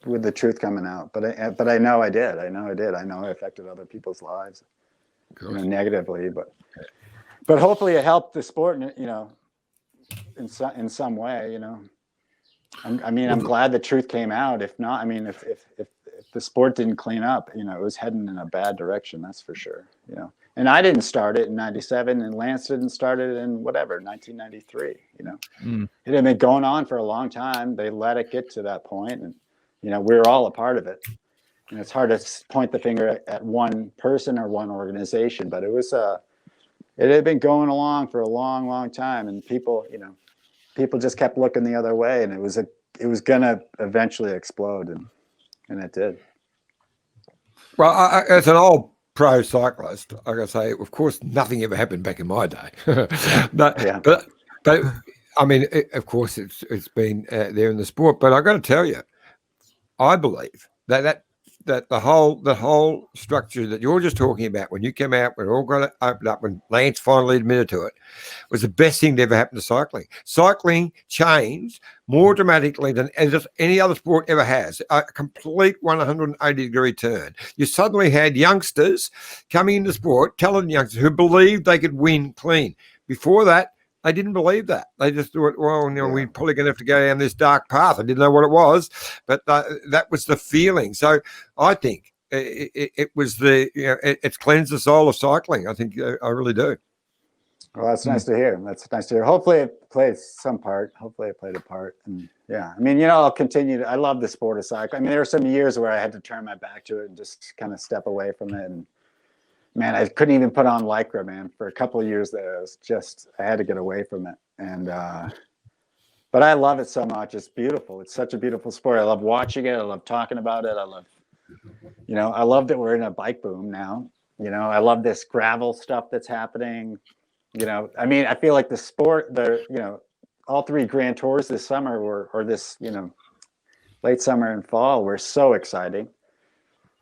with the truth coming out. But I know I did. I know I affected other people's lives, negatively, but hopefully it helped the sport, in some way, I'm glad the truth came out. If not, if the sport didn't clean up, it was heading in a bad direction. That's for sure. And I didn't start it in '97, and Lance didn't start it in 1993. It had been going on for a long time. They let it get to that point, and we were all a part of it. And it's hard to point the finger at one person or one organization, but it had been going along for a long, long time, and people just kept looking the other way, and it was gonna eventually explode, and it did. Well, as an old pro cyclist, I gotta say, of course, nothing ever happened back in my day. but of course, it's been there in the sport. But I got to tell you, I believe that the whole structure that you're just talking about, when you came out, when it all got opened up, when Lance finally admitted to it, was the best thing to ever happen to cycling. Cycling changed more dramatically than any other sport ever has. A complete 180-degree turn. You suddenly had youngsters coming into sport, talented youngsters who believed they could win clean. Before that, they didn't believe that. They just thought, we're probably going to have to go down this dark path. I didn't know what it was, but that was the feeling. So I think it was it's cleansed the soul of cycling. I think I really do. Well, that's nice to hear. Hopefully it plays some part. Hopefully it played a part. And I'll continue. I love the sport of cycling. There were some years where I had to turn my back to it and just kind of step away from it. And man, I couldn't even put on Lycra, man. For a couple of years there, I had to get away from it. And but I love it so much. It's beautiful. It's such a beautiful sport. I love watching it. I love talking about it. I love that we're in a bike boom now. I love this gravel stuff that's happening. I feel like the sport, all 3 Grand Tours this summer or this, late summer and fall were so exciting.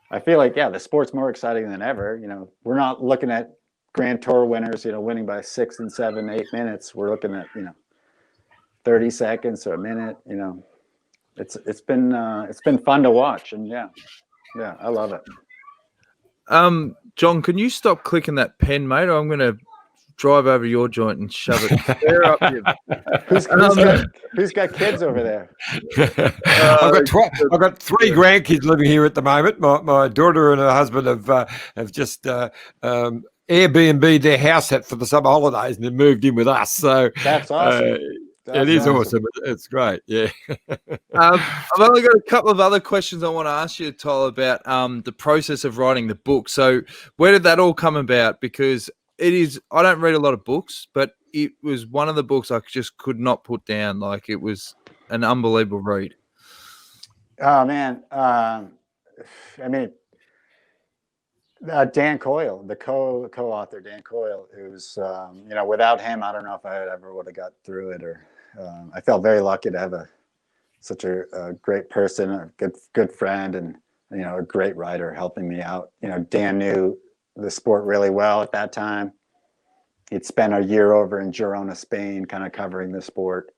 I feel like, the sport's more exciting than ever. We're not looking at Grand Tour winners, winning by 6 and 7, 8 minutes. We're looking at, 30 seconds or a minute. It's been fun to watch, and I love it. John, can you stop clicking that pen, mate? I'm going to drive over your joint and shove it fair up your. Who's got kids over there? I've got 3 grandkids living here at the moment. My daughter and her husband have just Airbnb their house for the summer holidays and then moved in with us. So that's awesome. It is awesome. It's great. Yeah. I've only got a couple of other questions I want to ask you, Tyler, about the process of writing the book. So where did that all come about? Because I don't read a lot of books, but it was one of the books I just could not put down. Like, it was an unbelievable read. Oh, man. I mean, Dan Coyle, the co-author, Dan Coyle, it was, without him, I don't know if I ever would have got through it, or I felt very lucky to have such a great person, a good friend, and, a great writer helping me out. Dan knew the sport really well at that time. He'd spent a year over in Girona, Spain, kind of covering the sport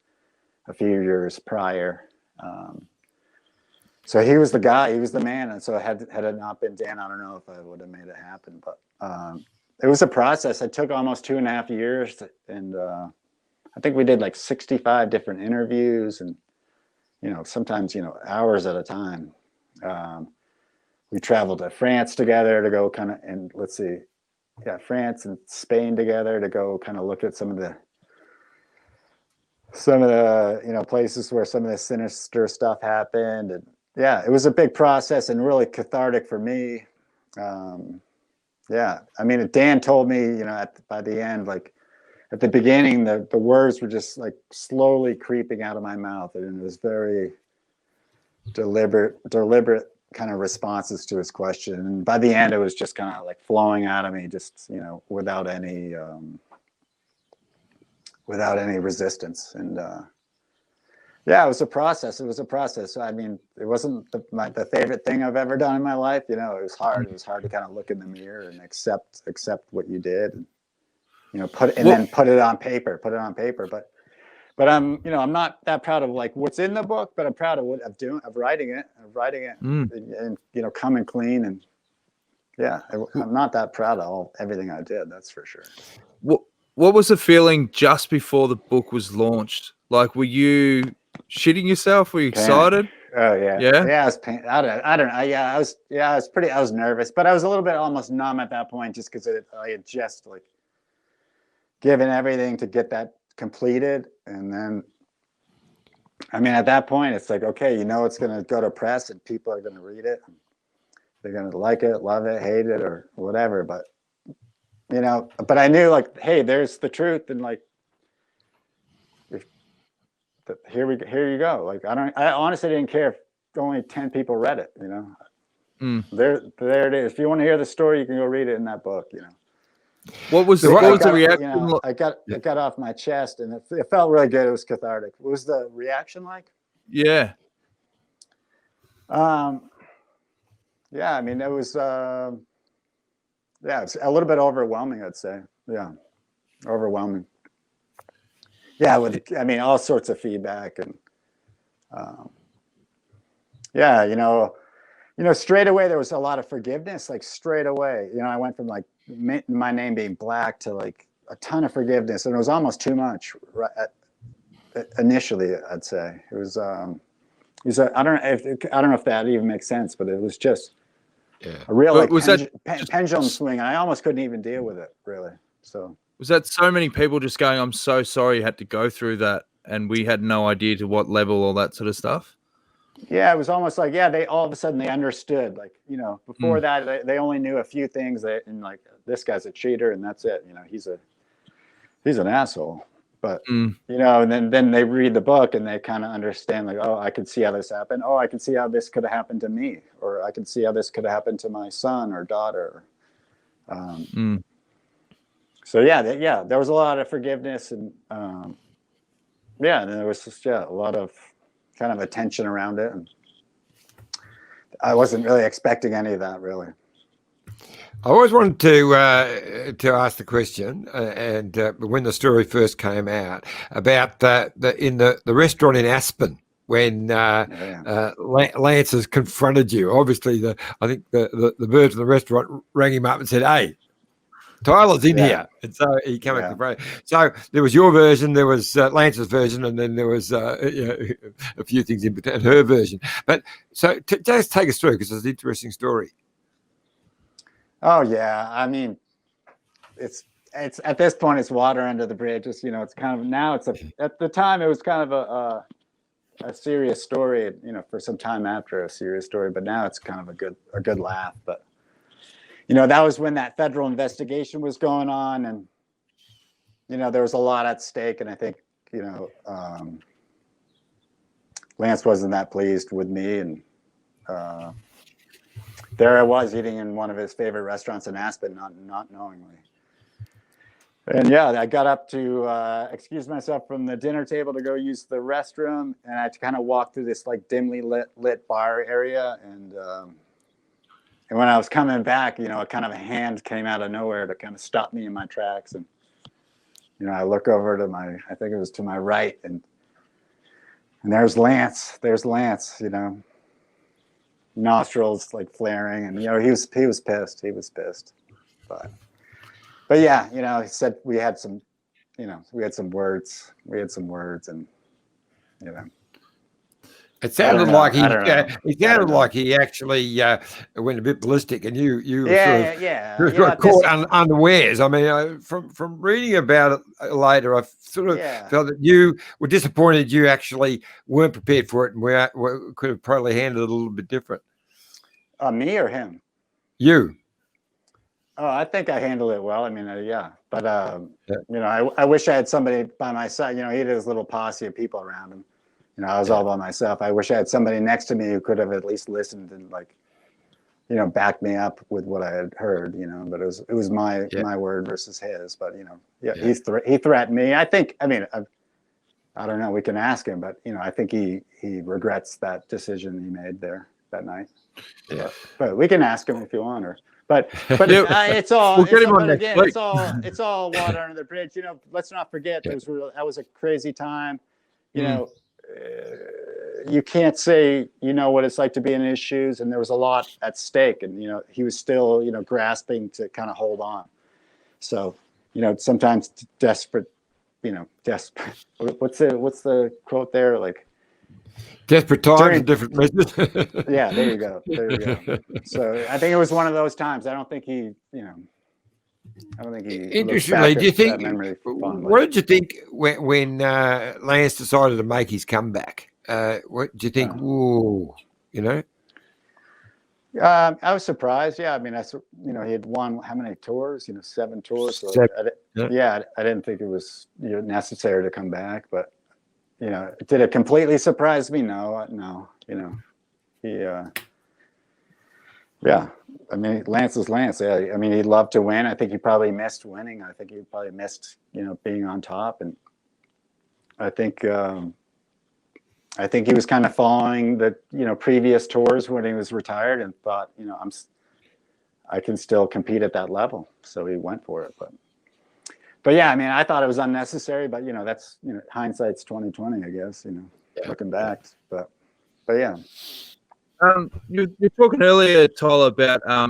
a few years prior. So he was the guy, he was the man. And so had it not been Dan, I don't know if I would have made it happen. But it was a process. It took almost 2.5 years. And I think we did like 65 different interviews and, sometimes, hours at a time. We traveled to France together to go kind of, and France and Spain together to go kind of look at some of the places where some of the sinister stuff happened. And yeah, it was a big process and really cathartic for me. I mean, Dan told me, by the end, like at the beginning, the words were just like slowly creeping out of my mouth, and it was very deliberate kind of responses to his question. And by the end, it was just kind of like flowing out of me, just, without any resistance. And it was a process. I mean, it wasn't the favorite thing I've ever done in my life. It was hard. It was hard to kind of look in the mirror and accept what you did, and put it on paper. But I'm not that proud of like what's in the book, but I'm proud of writing it, and coming clean. And I'm not that proud of everything I did. That's for sure. What was the feeling just before the book was launched? Like, were you shitting yourself? Were you excited? Oh yeah. I was I don't know. Yeah, I was nervous, but I was a little bit almost numb at that point, just because I had just like given everything to get that completed. And then, I mean, at that point, it's like, okay, it's going to go to press and people are going to read it. They're going to like it, love it, hate it, or whatever. But, but I knew, like, hey, there's the truth. And like, here you go. Like, I honestly didn't care if only 10 people read it, There it is. If you want to hear the story, you can go read it in that book, What was the reaction? I got off my chest, and it felt really good. It was cathartic. What was the reaction like? Yeah. I mean, it was it's a little bit overwhelming, I'd say. Yeah, overwhelming. Yeah, all sorts of feedback, and straight away there was a lot of forgiveness. Like straight away, I went from like my name being black to like a ton of forgiveness, and it was almost too much. Initially, I'd say it was. I don't know if that even makes sense, but it was just a real pendulum swing, and I almost couldn't even deal with it, really. So was that so many people just going, "I'm so sorry you had to go through that," and we had no idea to what level, all that sort of stuff? Yeah, it was almost like, they all of a sudden they understood. Like, before that they only knew a few things, and like, this guy's a cheater and that's it. He's an asshole. But and then they read the book and they kind of understand, like, oh, I could see how this happened. Oh, I can see how this could have happened to me, or I can see how this could have happened to my son or daughter. So there was a lot of forgiveness, and and there was just a lot of kind of attention around it, and I wasn't really expecting any of that, really. I always wanted to ask the question, and when the story first came out, about the restaurant in Aspen, when Lance has confronted you. Obviously, I think the birds in the restaurant rang him up and said, "Hey, Tyler's in Yeah. here, and so he came up Yeah. with the phrase. So there was your version, there was Lance's version, and then there was a few things in between, her version. But so just take us through, because it's an interesting story. Oh yeah, I mean, it's at this point it's water under the bridge. It's it's kind of now it's at the time it was kind of a serious story. For some time after a serious story, but now it's kind of a good laugh. But that was when that federal investigation was going on, and there was a lot at stake, and I think Lance wasn't that pleased with me, and there I was eating in one of his favorite restaurants in Aspen, not knowingly. And yeah, I got up to excuse myself from the dinner table to go use the restroom, and I had to kind of walk through this like dimly lit bar area, and when I was coming back, a kind of a hand came out of nowhere to kind of stop me in my tracks, and I look over to I think it was to my right, and there's Lance. Nostrils like flaring, and he was pissed. But yeah, he said we had some words, and It sounded like he sounded like he actually went a bit ballistic, and you were yeah. sort of caught unawares. I mean, from reading about it later, I sort of felt that you were disappointed you actually weren't prepared for it, and we could have probably handled it a little bit different. Me or him? You. Oh, I think I handled it well. I mean, yeah, but I wish I had somebody by my side. He had his little posse of people around him. I was all by myself. I wish I had somebody next to me who could have at least listened and backed me up with what I had heard. But it was my word versus his. But he threatened me. I think. I mean, I don't know. We can ask him, but I think he regrets that decision he made there that night. Yeah, but we can ask him if you want, but it's all. We'll get him on next week. It's all water under the bridge. Let's not forget that was a crazy time. You can't say what it's like to be in his shoes, and there was a lot at stake, and he was still grasping to kind of hold on. So sometimes desperate. What's the quote there? Like desperate times and different measures. Yeah, there you go. So I think it was one of those times. I don't think he. Interestingly, do you think? What did you think when Lance decided to make his comeback? What do you think? Whoa, I was surprised. Yeah, I mean, he had won how many tours? 7 tours. So I didn't think it was necessary to come back, but did it completely surprise me? No. He. Yeah, I mean, Lance is Lance. Yeah, I mean, he'd love to win. I think he probably missed winning. I think he probably missed, being on top. And I think he was kind of following the, previous tours when he was retired and thought, I can still compete at that level. So he went for it. But yeah, I mean, I thought it was unnecessary. But that's hindsight's 20/20, I guess. Looking back. But yeah. You're talking earlier, Tyler, about a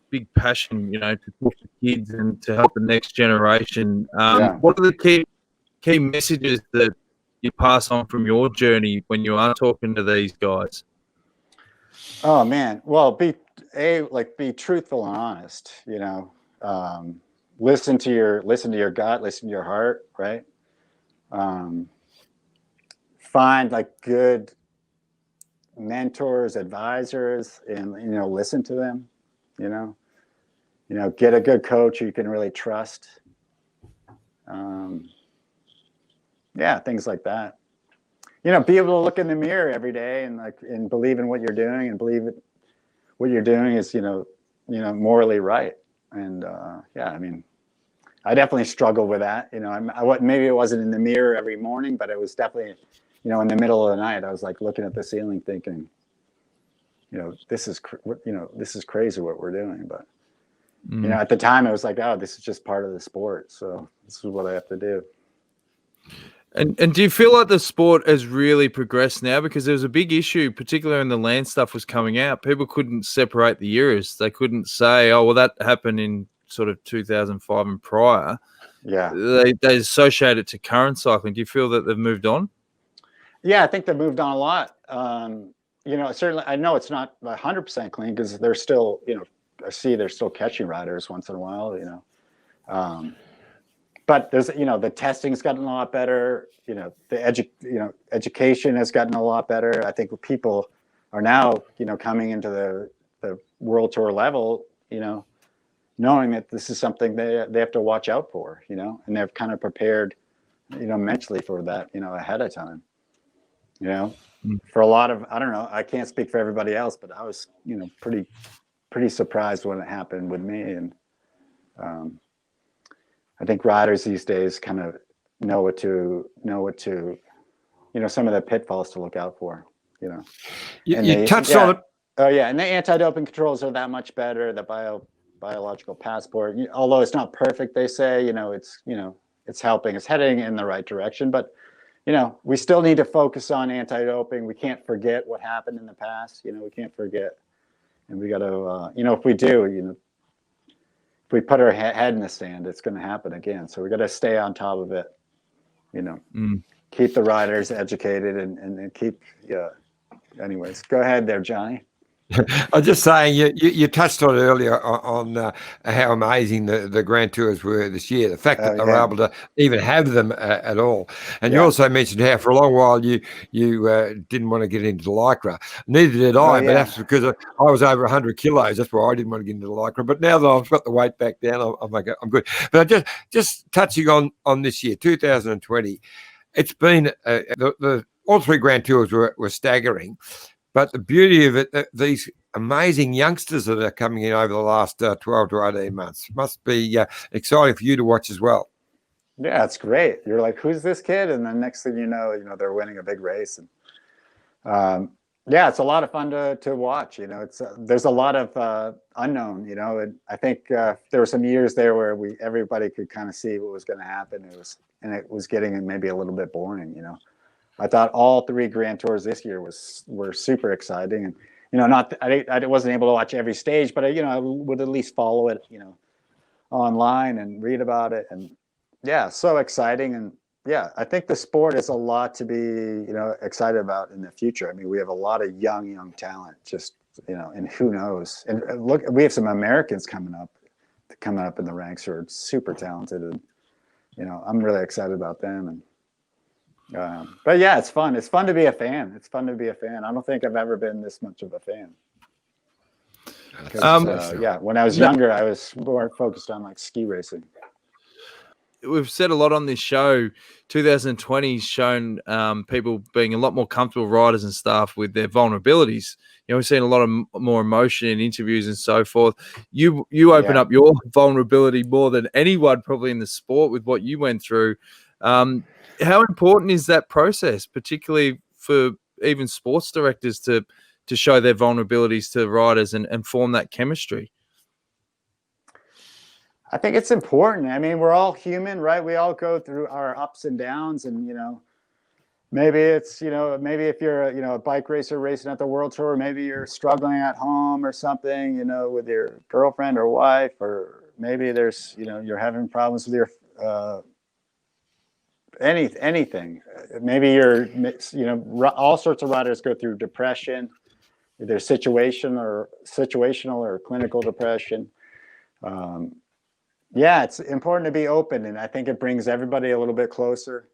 big passion, to push the kids and to help the next generation. What are the key messages that you pass on from your journey when you are talking to these guys? Oh man, well, be truthful and honest. Listen to your gut, listen to your heart, right? Find good mentors, advisors, and listen to them. Get a good coach who you can really trust. Things like that. Be able to look in the mirror every day and believe in what you're doing, and believe it, what you're doing is morally right. And I mean, I definitely struggled with that. Maybe it wasn't in the mirror every morning, but it was definitely in the middle of the night. I was looking at the ceiling thinking, this is crazy what we're doing. But at the time it was this is just part of the sport, so this is what I have to do. And do you feel like the sport has really progressed now? Because there was a big issue, particularly when the land stuff was coming out. People couldn't separate the eras. They couldn't say, oh, well, that happened in sort of 2005 and prior, Yeah. they associate it to current cycling. Do you feel that they've moved on? Yeah, I think they've moved on a lot. Certainly, I know it's not 100% clean because they're still, I see they're still catching riders once in a while, but there's, the testing's gotten a lot better. The education has gotten a lot better. I think people are now, coming into the World Tour level, knowing that this is something they have to watch out for, and they've kind of prepared, mentally for that, ahead of time. For a lot of, I don't know, I can't speak for everybody else, but I was, pretty surprised when it happened with me. And I think riders these days kind of know what to, some of the pitfalls to look out for, You touched on it. Oh yeah. And the anti-doping controls are that much better. The biological passport, although it's not perfect, they say, it's helping, it's heading in the right direction, but we still need to focus on anti-doping. We can't forget what happened in the past. We can't forget, and we got to, if we do, if we put our head in the sand, it's going to happen again. So we got to stay on top of it. Keep the riders educated and keep. Anyways, go ahead there, Johnny. I'm just saying, you touched on it earlier on how amazing the Grand Tours were this year. The fact that they were able to even have them at all. And you also mentioned how for a long while you didn't want to get into Lycra. Neither did I, but that's because I was over 100 kilos. That's why I didn't want to get into Lycra. But now that I've got the weight back down, I'm good. But just touching on this year, 2020, it's been all three Grand Tours were staggering. But the beauty of it, these amazing youngsters that are coming in over the last 12 to 18 months must be exciting for you to watch as well. Yeah, it's great. You're like, who's this kid? And then next thing you know, they're winning a big race. And it's a lot of fun to watch. There's a lot of unknown. And I think there were some years there where everybody could kind of see what was going to happen. It was getting maybe a little bit boring. I thought all three Grand Tours this year were super exciting, and I wasn't able to watch every stage, but I would at least follow it, online and read about it, and so exciting. And I think the sport is a lot to be excited about in the future. I mean, we have a lot of young talent, just and who knows? And look, we have some Americans coming up in the ranks who are super talented, and I'm really excited about them. And but it's fun. It's fun to be a fan. I don't think I've ever been this much of a fan. When I was younger, I was more focused on like ski racing. We've said a lot on this show. 2020's shown people being a lot more comfortable, riders and staff, with their vulnerabilities. We've seen a lot of more emotion in interviews and so forth. You open up your vulnerability more than anyone probably in the sport with what you went through. How important is that process, particularly for even sports directors to show their vulnerabilities to riders and form that chemistry? I think it's important. I mean, we're all human, right? We all go through our ups and downs, and maybe it's maybe if you're a bike racer racing at the World Tour, maybe you're struggling at home or something, with your girlfriend or wife, or maybe there's you're having problems with your anything. Maybe you're all sorts of riders go through depression, either situational or clinical depression. It's important to be open, and I think it brings everybody a little bit closer.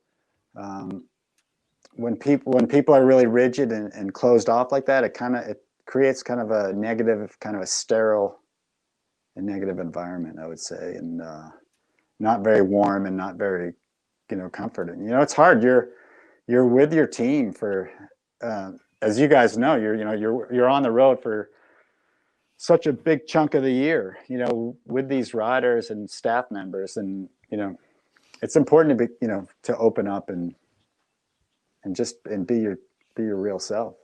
When people are really rigid and closed off like that, it creates kind of a negative, kind of a sterile and negative environment, I would say, and not very warm and not very comforting. It's hard. You're with your team for, as you guys know, you're on the road for such a big chunk of the year, with these riders and staff members, and it's important to be, to open up and be your real self.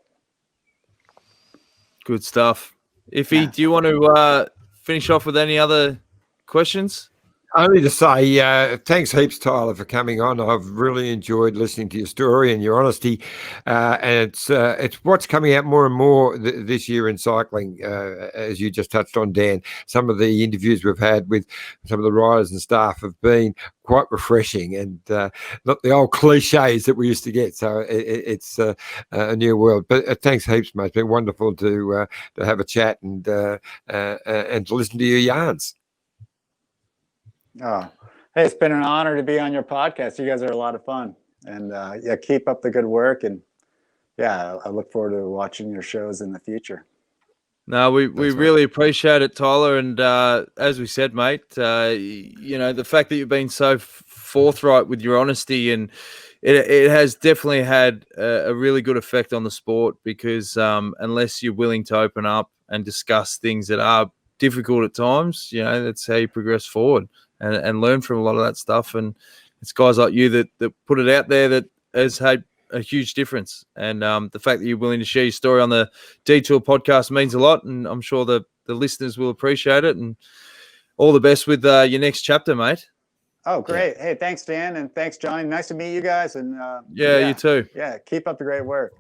Good stuff. Iffy, do you want to finish off with any other questions? Only to say thanks heaps, Tyler, for coming on. I've really enjoyed listening to your story and your honesty, and it's what's coming out more and more this year in cycling, as you just touched on, Dan. Some of the interviews we've had with some of the riders and staff have been quite refreshing, and not the old cliches that we used to get. So it's a new world. But thanks heaps, mate. It's been wonderful to have a chat and to listen to your yarns. Oh, hey, it's been an honor to be on your podcast. You guys are a lot of fun, and yeah, keep up the good work. And yeah, I look forward to watching your shows in the future. No, we really appreciate it, Tyler. And as we said, mate, the fact that you've been so forthright with your honesty, and it has definitely had a really good effect on the sport, because unless you're willing to open up and discuss things that are difficult at times, that's how you progress forward and learn from a lot of that stuff. And it's guys like you that put it out there that has had a huge difference. And the fact that you're willing to share your story on the Detour podcast means a lot, and I'm sure the listeners will appreciate it. And all the best with your next chapter, mate. Oh, great. Yeah. Hey, thanks, Dan, and thanks, Johnny. Nice to meet you guys. And you too. Yeah, keep up the great work.